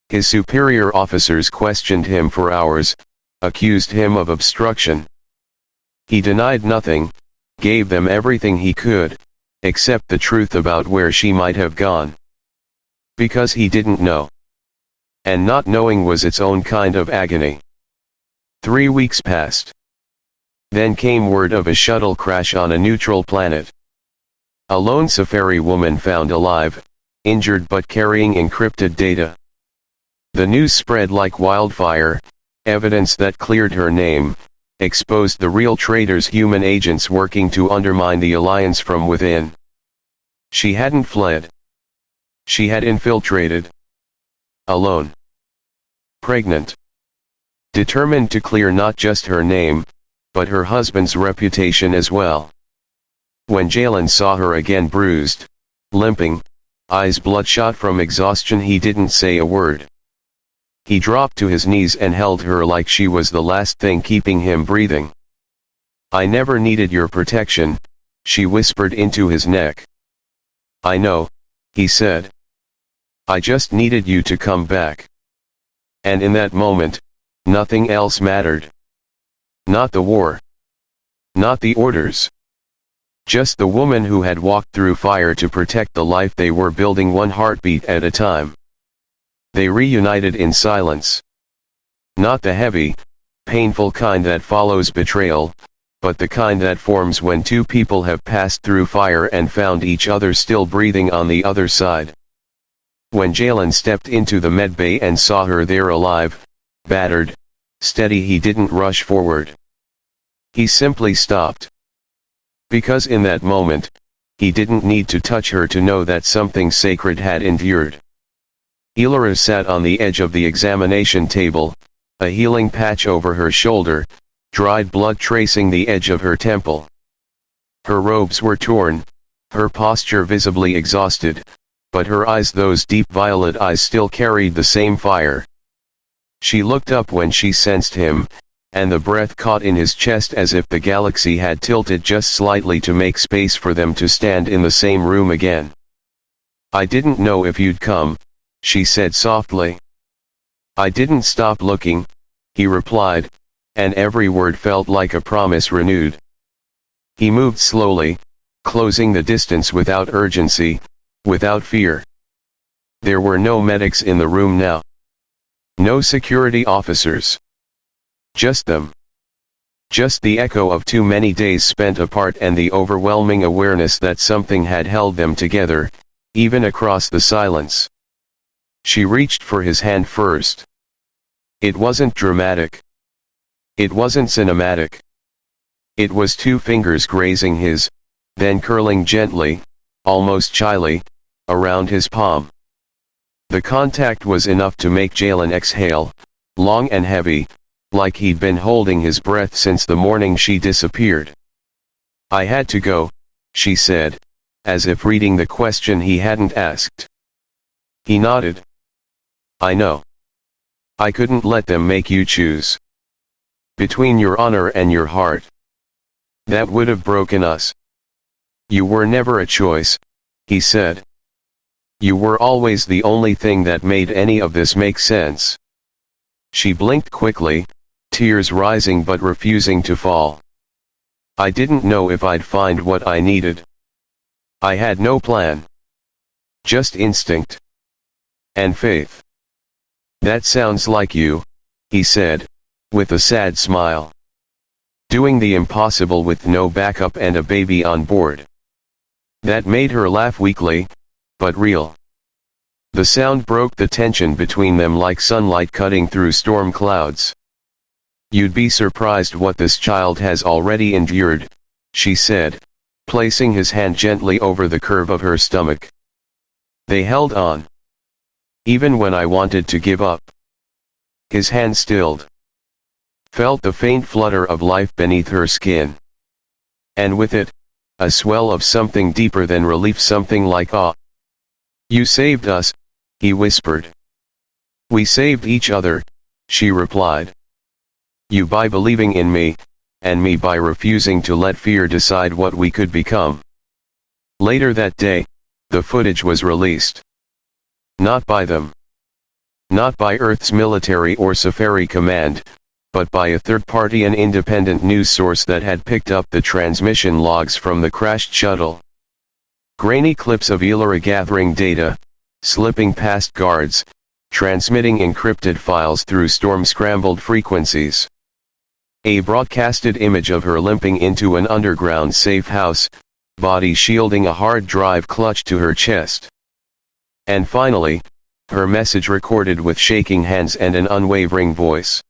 His superior officers questioned him for hours, accused him of obstruction. He denied nothing, gave them everything he could, except the truth about where she might have gone. Because he didn't know. And not knowing was its own kind of agony. 3 weeks passed. Then came word of a shuttle crash on a neutral planet. A lone Saphari woman found alive, injured but carrying encrypted data. The news spread like wildfire, evidence that cleared her name, exposed the real traitors, human agents working to undermine the alliance from within. She hadn't fled. She had infiltrated. Alone. Pregnant. Determined to clear not just her name, but her husband's reputation as well. When Jalen saw her again, bruised, limping, eyes bloodshot from exhaustion, he didn't say a word. He dropped to his knees and held her like she was the last thing keeping him breathing. I never needed your protection, she whispered into his neck. I know, he said. I just needed you to come back. And in that moment, nothing else mattered. Not the war. Not the orders. Just the woman who had walked through fire to protect the life they were building, one heartbeat at a time. They reunited in silence. Not the heavy, painful kind that follows betrayal, but the kind that forms when two people have passed through fire and found each other still breathing on the other side. When Jalen stepped into the medbay and saw her there, alive, battered, steady, he didn't rush forward. He simply stopped. Because in that moment, he didn't need to touch her to know that something sacred had endured. Aelira sat on the edge of the examination table, a healing patch over her shoulder, dried blood tracing the edge of her temple. Her robes were torn, her posture visibly exhausted, but her eyes, those deep violet eyes, still carried the same fire. She looked up when she sensed him, and the breath caught in his chest as if the galaxy had tilted just slightly to make space for them to stand in the same room again. I didn't know if you'd come, she said softly. I didn't stop looking, he replied, and every word felt like a promise renewed. He moved slowly, closing the distance without urgency, without fear. There were no medics in the room now. No security officers. Just them. Just the echo of too many days spent apart and the overwhelming awareness that something had held them together, even across the silence. She reached for his hand first. It wasn't dramatic. It wasn't cinematic. It was two fingers grazing his, then curling gently, almost shyly, around his palm. The contact was enough to make Jalen exhale, long and heavy, like he'd been holding his breath since the morning she disappeared. I had to go, she said, as if reading the question he hadn't asked. He nodded. I know. I couldn't let them make you choose. Between your honor and your heart, That would have broken us. You were never a choice, he said. You were always the only thing that made any of this make sense. She blinked quickly, tears rising but refusing to fall. I didn't know if I'd find what I needed. I had no plan. Just instinct. And faith. That sounds like you, he said, with a sad smile. Doing the impossible with no backup and a baby on board. That made her laugh weakly, but real. The sound broke the tension between them like sunlight cutting through storm clouds. You'd be surprised what this child has already endured, she said, placing his hand gently over the curve of her stomach. They held on. Even when I wanted to give up. His hand stilled. Felt the faint flutter of life beneath her skin. And with it, a swell of something deeper than relief, something like awe. You saved us, he whispered. We saved each other, she replied. You by believing in me, and me by refusing to let fear decide what we could become. Later that day, the footage was released. Not by them. Not by Earth's military or Saphari command, but by a third-party and independent news source that had picked up the transmission logs from the crashed shuttle. Grainy clips of Aelira gathering data, slipping past guards, transmitting encrypted files through storm-scrambled frequencies. A broadcasted image of her limping into an underground safe house, body shielding a hard drive clutched to her chest. And finally, her message recorded with shaking hands and an unwavering voice.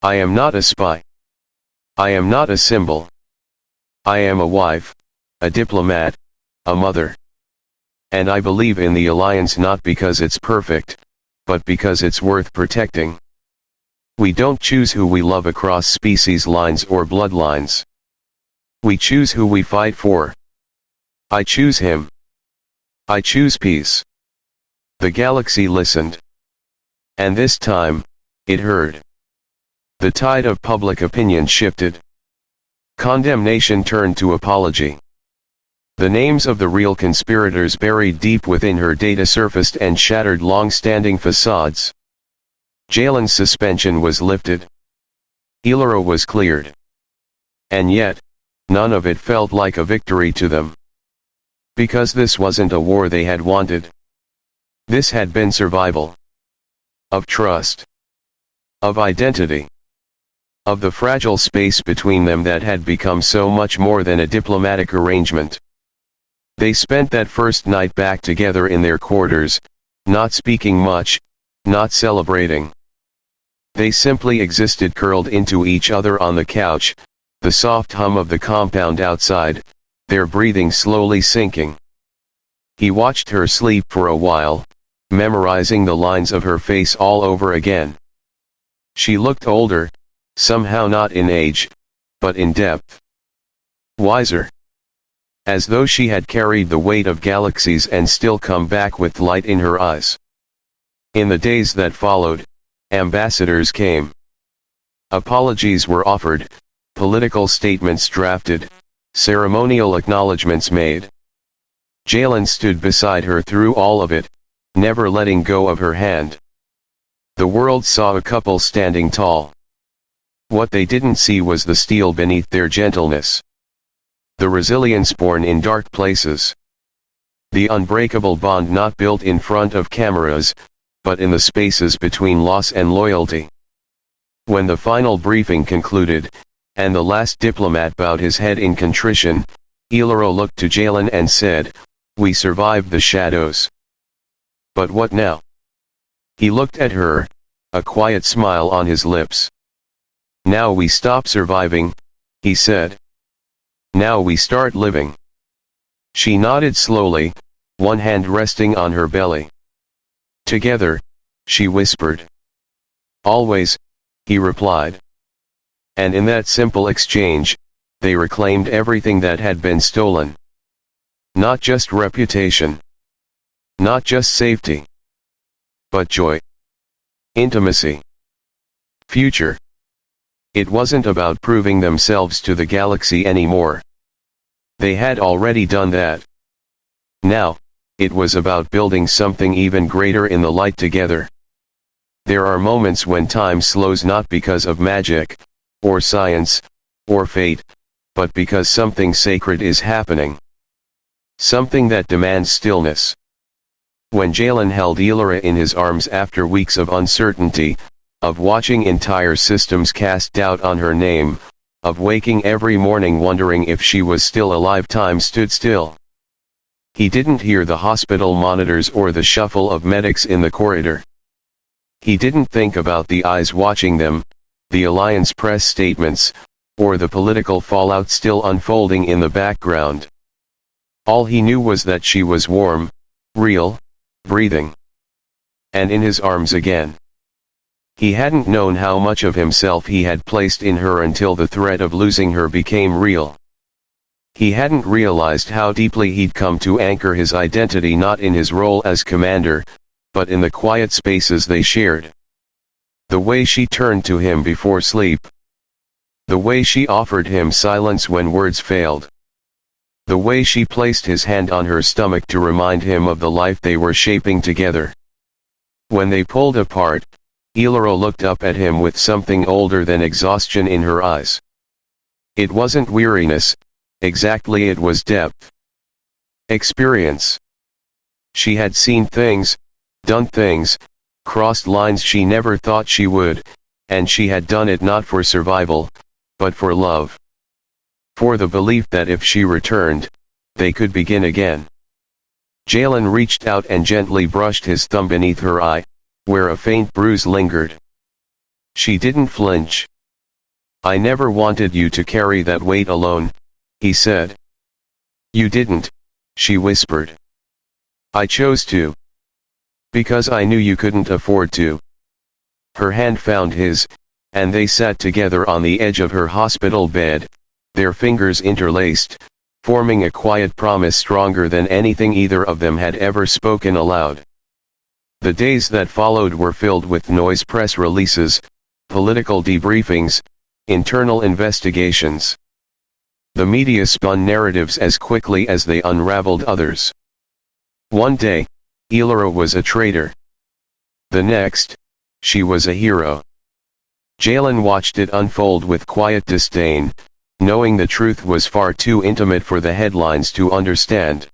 I am not a spy. I am not a symbol. I am a wife, a diplomat, a mother. And I believe in the alliance not because it's perfect, but because it's worth protecting. We don't choose who we love across species lines or bloodlines. We choose who we fight for. I choose him. I choose peace. The galaxy listened. And this time, it heard. The tide of public opinion shifted. Condemnation turned to apology. The names of the real conspirators buried deep within her data surfaced and shattered long-standing facades. Jalen's suspension was lifted. Aelira was cleared. And yet, none of it felt like a victory to them. Because this wasn't a war they had wanted. This had been survival. Of trust. Of identity. Of the fragile space between them that had become so much more than a diplomatic arrangement. They spent that first night back together in their quarters, not speaking much, not celebrating. They simply existed curled into each other on the couch, the soft hum of the compound outside, their breathing slowly sinking. He watched her sleep for a while, memorizing the lines of her face all over again. She looked older, somehow not in age, but in depth. Wiser. As though she had carried the weight of galaxies and still come back with light in her eyes. In the days that followed, ambassadors came. Apologies were offered, political statements drafted, ceremonial acknowledgments made. Jalen stood beside her through all of it, never letting go of her hand. The world saw a couple standing tall. What they didn't see was the steel beneath their gentleness. The resilience born in dark places. The unbreakable bond not built in front of cameras, but in the spaces between loss and loyalty. When the final briefing concluded, and the last diplomat bowed his head in contrition, Aelira looked to Jalen and said, "We survived the shadows. But what now?" He looked at her, a quiet smile on his lips. "Now we stop surviving," he said. "Now we start living." She nodded slowly, one hand resting on her belly. "Together," she whispered. "Always," he replied. And in that simple exchange, they reclaimed everything that had been stolen. Not just reputation. Not just safety. But joy. Intimacy. Future. It wasn't about proving themselves to the galaxy anymore. They had already done that. Now, it was about building something even greater in the light together. There are moments when time slows not because of magic, or science, or fate, but because something sacred is happening. Something that demands stillness. When Jalen held Aelira in his arms after weeks of uncertainty, of watching entire systems cast doubt on her name, of waking every morning wondering if she was still alive, time stood still. He didn't hear the hospital monitors or the shuffle of medics in the corridor. He didn't think about the eyes watching them, the Alliance press statements, or the political fallout still unfolding in the background. All he knew was that she was warm, real, breathing. And in his arms again. He hadn't known how much of himself he had placed in her until the threat of losing her became real. He hadn't realized how deeply he'd come to anchor his identity not in his role as commander, but in the quiet spaces they shared. The way she turned to him before sleep. The way she offered him silence when words failed. The way she placed his hand on her stomach to remind him of the life they were shaping together. When they pulled apart, Aelira looked up at him with something older than exhaustion in her eyes. It wasn't weariness, exactly, it was depth. Experience. She had seen things, done things, crossed lines she never thought she would, and she had done it not for survival, but for love. For the belief that if she returned, they could begin again. Jalen reached out and gently brushed his thumb beneath her eye, where a faint bruise lingered. She didn't flinch. "I never wanted you to carry that weight alone," he said. "You didn't," she whispered. "I chose to. Because I knew you couldn't afford to." Her hand found his, and they sat together on the edge of her hospital bed, their fingers interlaced, forming a quiet promise stronger than anything either of them had ever spoken aloud. The days that followed were filled with noise, press releases, political debriefings, internal investigations. The media spun narratives as quickly as they unraveled others. One day, Aelira was a traitor. The next, she was a hero. Jalen watched it unfold with quiet disdain, knowing the truth was far too intimate for the headlines to understand.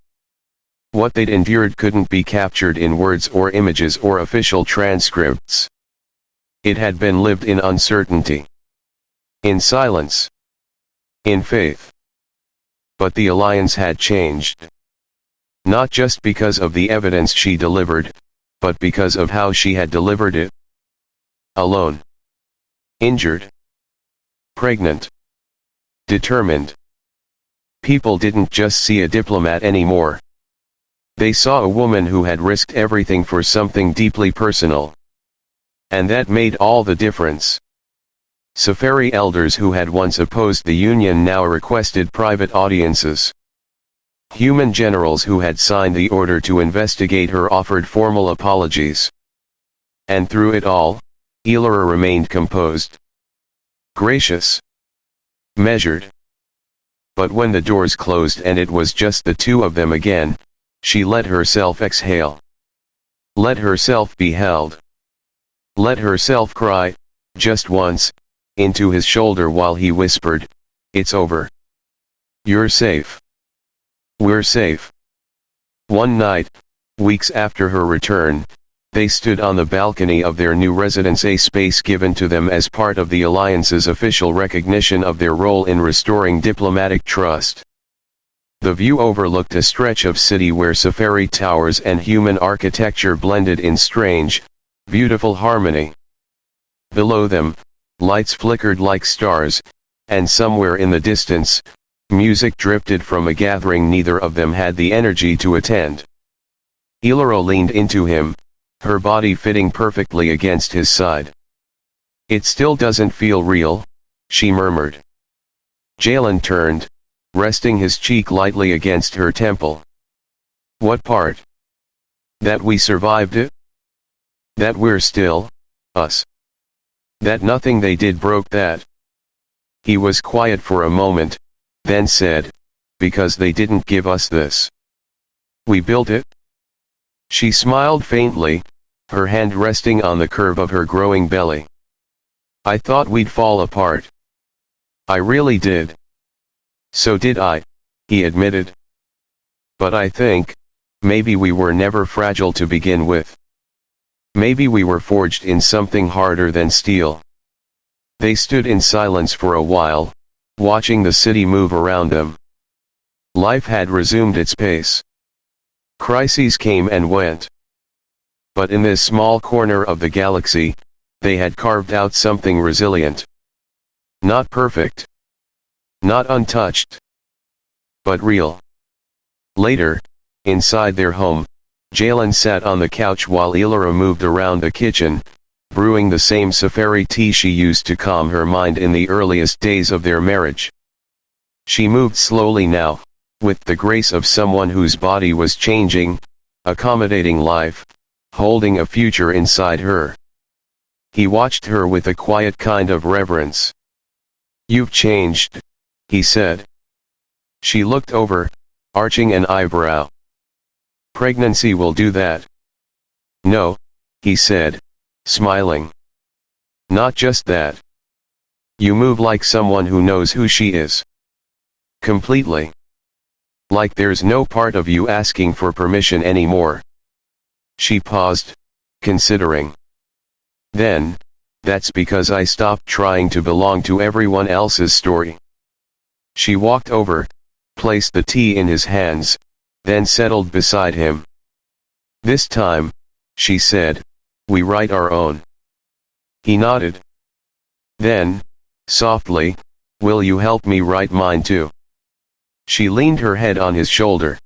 What they'd endured couldn't be captured in words or images or official transcripts. It had been lived in uncertainty. In silence. In faith. But the Alliance had changed. Not just because of the evidence she delivered, but because of how she had delivered it. Alone. Injured. Pregnant. Determined. People didn't just see a diplomat anymore. They saw a woman who had risked everything for something deeply personal. And that made all the difference. Saphari elders who had once opposed the Union now requested private audiences. Human generals who had signed the order to investigate her offered formal apologies. And through it all, Aelira remained composed. Gracious. Measured. But when the doors closed and it was just the two of them again, she let herself exhale. Let herself be held. Let herself cry, just once, into his shoulder while he whispered, "It's over. You're safe. We're safe." One night, weeks after her return, they stood on the balcony of their new residence, a space given to them as part of the Alliance's official recognition of their role in restoring diplomatic trust. The view overlooked a stretch of city where Saphari towers and human architecture blended in strange, beautiful harmony. Below them, lights flickered like stars, and somewhere in the distance, music drifted from a gathering neither of them had the energy to attend. Aelira leaned into him, her body fitting perfectly against his side. "It still doesn't feel real," she murmured. Jalen turned, resting his cheek lightly against her temple. "What part?" "That we survived it? That we're still, us? That nothing they did broke that?" He was quiet for a moment, then said, "Because they didn't give us this. We built it." She smiled faintly, her hand resting on the curve of her growing belly. "I thought we'd fall apart." "I really did." "So did I," he admitted. "But I think, maybe we were never fragile to begin with. Maybe we were forged in something harder than steel." They stood in silence for a while, watching the city move around them. Life had resumed its pace. Crises came and went. But in this small corner of the galaxy, they had carved out something resilient. Not perfect. Not untouched. But real. Later, inside their home, Jalen sat on the couch while Aelira moved around the kitchen, brewing the same Saphari tea she used to calm her mind in the earliest days of their marriage. She moved slowly now, with the grace of someone whose body was changing, accommodating life, holding a future inside her. He watched her with a quiet kind of reverence. "You've changed," he said. She looked over, arching an eyebrow. "Pregnancy will do that." "No," he said, smiling. "Not just that. You move like someone who knows who she is. Completely. Like there's no part of you asking for permission anymore." She paused, considering. "Then, that's because I stopped trying to belong to everyone else's story." She walked over, placed the tea in his hands, then settled beside him. "This time," she said, "we write our own." He nodded. Then, softly, "Will you help me write mine too?" She leaned her head on his shoulder.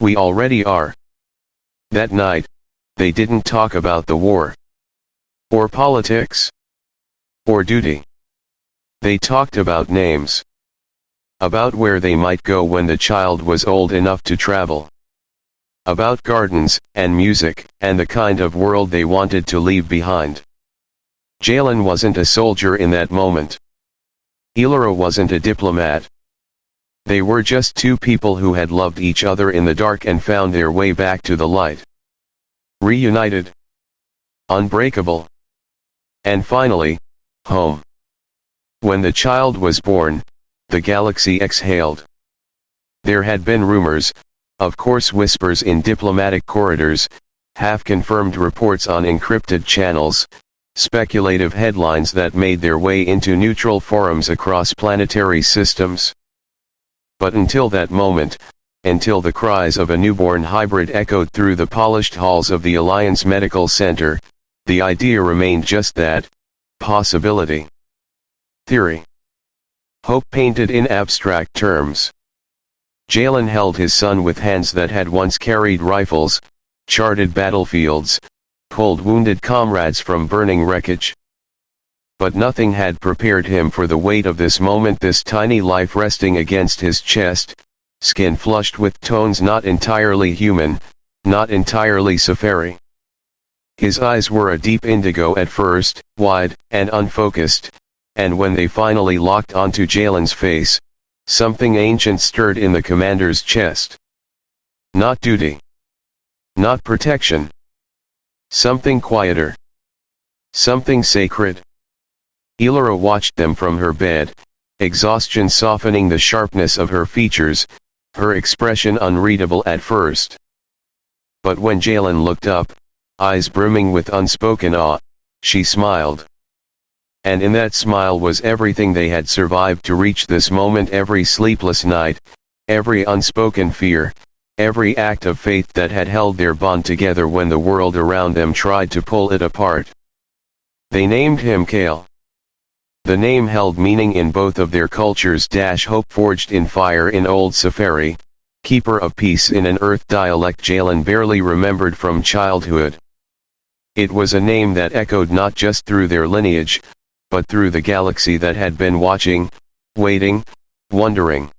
"We already are." That night, they didn't talk about the war. Or politics. Or duty. They talked about names. About where they might go when the child was old enough to travel. About gardens, and music, and the kind of world they wanted to leave behind. Jalen wasn't a soldier in that moment. Aelira wasn't a diplomat. They were just two people who had loved each other in the dark and found their way back to the light. Reunited. Unbreakable. And finally, home. When the child was born, the galaxy exhaled. There had been rumors, of course, whispers in diplomatic corridors, half-confirmed reports on encrypted channels, speculative headlines that made their way into neutral forums across planetary systems. But until that moment, until the cries of a newborn hybrid echoed through the polished halls of the Alliance Medical Center, the idea remained just that, possibility. Theory. Hope painted in abstract terms. Jalen held his son with hands that had once carried rifles, charted battlefields, pulled wounded comrades from burning wreckage. But nothing had prepared him for the weight of this moment, this tiny life resting against his chest, skin flushed with tones not entirely human, not entirely Saphari. His eyes were a deep indigo at first, wide, and unfocused, and when they finally locked onto Jalen's face, something ancient stirred in the commander's chest. Not duty. Not protection. Something quieter. Something sacred. Aelira watched them from her bed, exhaustion softening the sharpness of her features, her expression unreadable at first. But when Jalen looked up, eyes brimming with unspoken awe, she smiled. And in that smile was everything they had survived to reach this moment, every sleepless night, every unspoken fear, every act of faith that had held their bond together when the world around them tried to pull it apart. They named him Kale. The name held meaning in both of their cultures. Hope forged in fire in Old Saphari, keeper of peace in an Earth dialect Jalen barely remembered from childhood. It was a name that echoed not just through their lineage, but through the galaxy that had been watching, waiting, wondering.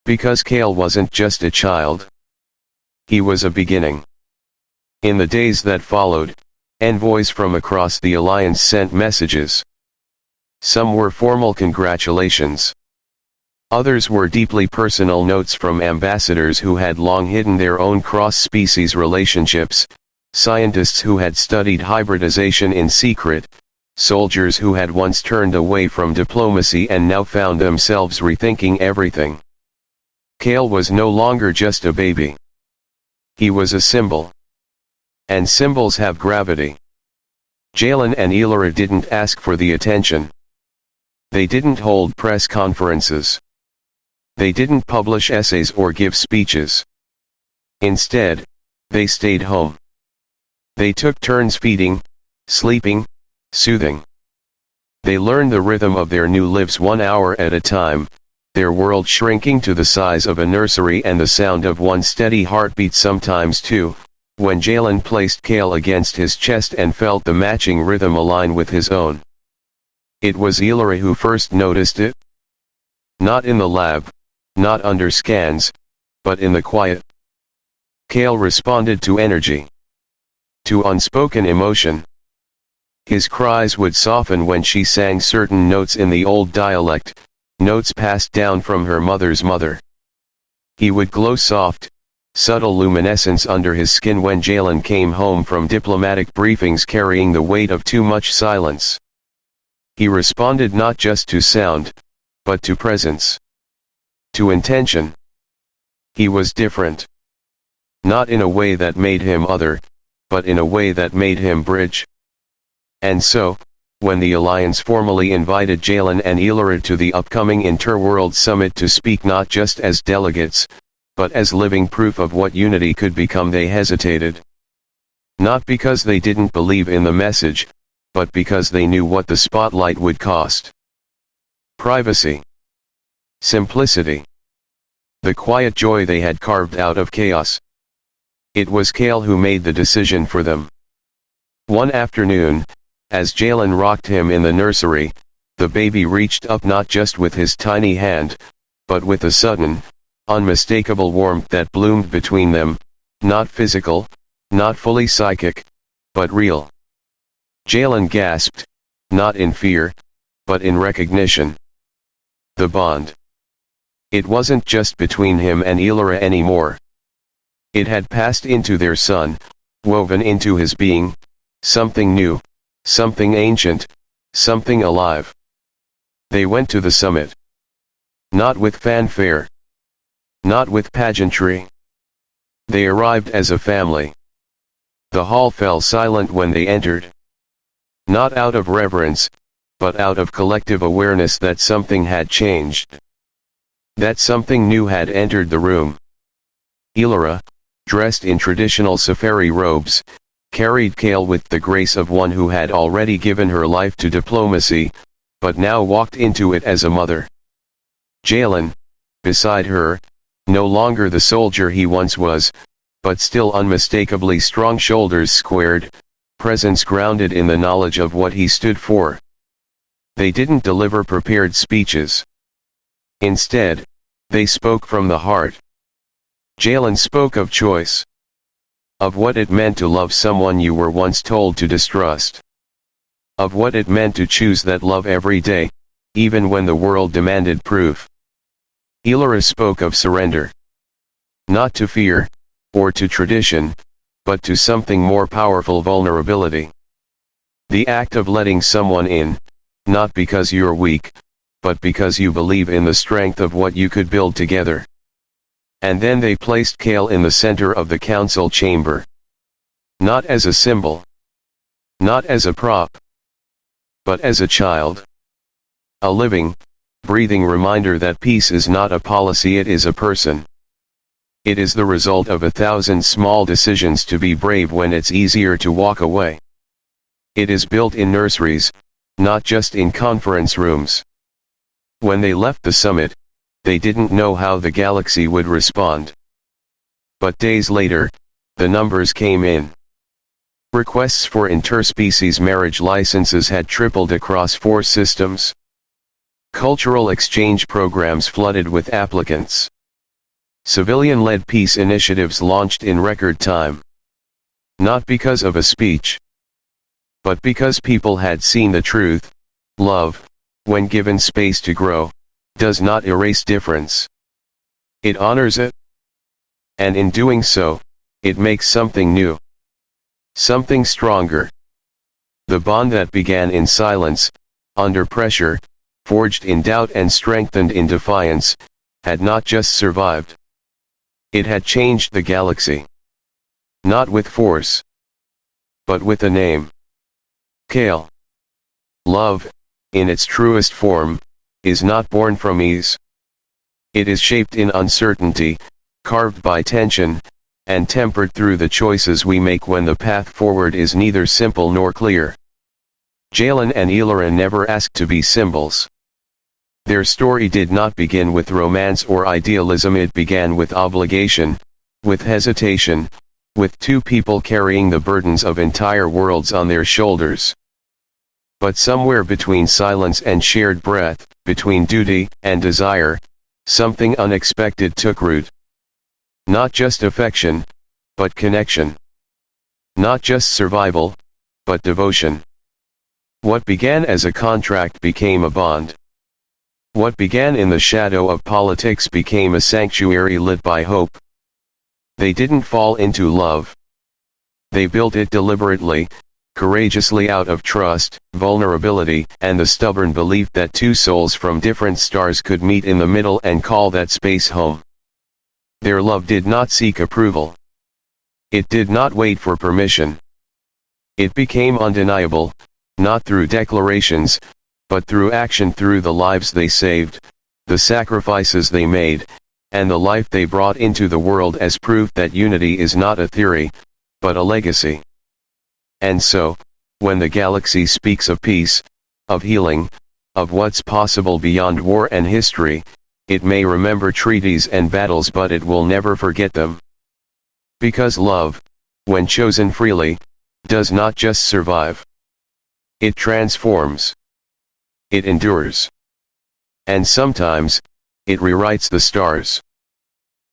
Because Kale wasn't just a child. He was a beginning. In the days that followed, envoys from across the Alliance sent messages. Some were formal congratulations. Others were deeply personal notes from ambassadors who had long hidden their own cross-species relationships, scientists who had studied hybridization in secret, soldiers who had once turned away from diplomacy and now found themselves rethinking everything. Kale was no longer just a baby. He was a symbol. And symbols have gravity. Jalen and Aelira didn't ask for the attention. They didn't hold press conferences. They didn't publish essays or give speeches. Instead, they stayed home. They took turns feeding, sleeping, soothing. They learned the rhythm of their new lives 1 hour at a time, their world shrinking to the size of a nursery and the sound of one steady heartbeat, sometimes two, when Jalen placed Kale against his chest and felt the matching rhythm align with his own. It was Aelira who first noticed it. Not in the lab, not under scans, but in the quiet. Kale responded to energy. To unspoken emotion. His cries would soften when she sang certain notes in the old dialect, notes passed down from her mother's mother. He would glow soft, subtle luminescence under his skin when Jalen came home from diplomatic briefings carrying the weight of too much silence. He responded not just to sound, but to presence. To intention. He was different. Not in a way that made him other, but in a way that made him bridge. And so, when the Alliance formally invited Jalen and Aelira to the upcoming Interworld Summit to speak not just as delegates, but as living proof of what unity could become, they hesitated. Not because they didn't believe in the message, but because they knew what the spotlight would cost. Privacy. Simplicity. The quiet joy they had carved out of chaos. It was Kale who made the decision for them. One afternoon, as Jalen rocked him in the nursery, the baby reached up not just with his tiny hand, but with a sudden, unmistakable warmth that bloomed between them, not physical, not fully psychic, but real. Jalen gasped, not in fear, but in recognition. The bond. It wasn't just between him and Aelira anymore. It had passed into their son, woven into his being, something new, something ancient, something alive. They went to the summit. Not with fanfare. Not with pageantry. They arrived as a family. The hall fell silent when they entered. Not out of reverence, but out of collective awareness that something had changed. That something new had entered the room. Aelira, dressed in traditional Saphari robes, carried Kale with the grace of one who had already given her life to diplomacy, but now walked into it as a mother. Jalen, beside her, no longer the soldier he once was, but still unmistakably strong, shoulders squared, presence grounded in the knowledge of what he stood for. They didn't deliver prepared speeches. Instead, they spoke from the heart. Jalen spoke of choice. Of what it meant to love someone you were once told to distrust. Of what it meant to choose that love every day, even when the world demanded proof. Aelira spoke of surrender. Not to fear, or to tradition, but to something more powerful: vulnerability. The act of letting someone in, not because you're weak, but because you believe in the strength of what you could build together. And then they placed Kale in the center of the council chamber. Not as a symbol. Not as a prop. But as a child. A living, breathing reminder that peace is not a policy, it is a person. It is the result of 1,000 small decisions to be brave when it's easier to walk away. It is built in nurseries, not just in conference rooms. When they left the summit, they didn't know how the galaxy would respond. But days later, the numbers came in. Requests for interspecies marriage licenses had tripled across 4 systems. Cultural exchange programs flooded with applicants. Civilian-led peace initiatives launched in record time. Not because of a speech, but because people had seen the truth, love, when given space to grow, does not erase difference. It honors it. And in doing so, it makes something new. Something stronger. The bond that began in silence, under pressure, forged in doubt and strengthened in defiance, had not just survived. It had changed the galaxy. Not with force, but with a name. Kale. Love, in its truest form, is not born from ease. It is shaped in uncertainty, carved by tension, and tempered through the choices we make when the path forward is neither simple nor clear. Jalen and Aelira never asked to be symbols. Their story did not begin with romance or idealism, it began with obligation, with hesitation, with two people carrying the burdens of entire worlds on their shoulders. But somewhere between silence and shared breath, between duty and desire, something unexpected took root. Not just affection, but connection. Not just survival, but devotion. What began as a contract became a bond. What began in the shadow of politics became a sanctuary lit by hope. They didn't fall into love. They built it deliberately, courageously, out of trust, vulnerability, and the stubborn belief that two souls from different stars could meet in the middle and call that space home. Their love did not seek approval. It did not wait for permission. It became undeniable, not through declarations, but through action, through the lives they saved, the sacrifices they made, and the life they brought into the world as proof that unity is not a theory, but a legacy. And so, when the galaxy speaks of peace, of healing, of what's possible beyond war and history, it may remember treaties and battles, but it will never forget them. Because love, when chosen freely, does not just survive. It transforms. It endures. And sometimes, it rewrites the stars.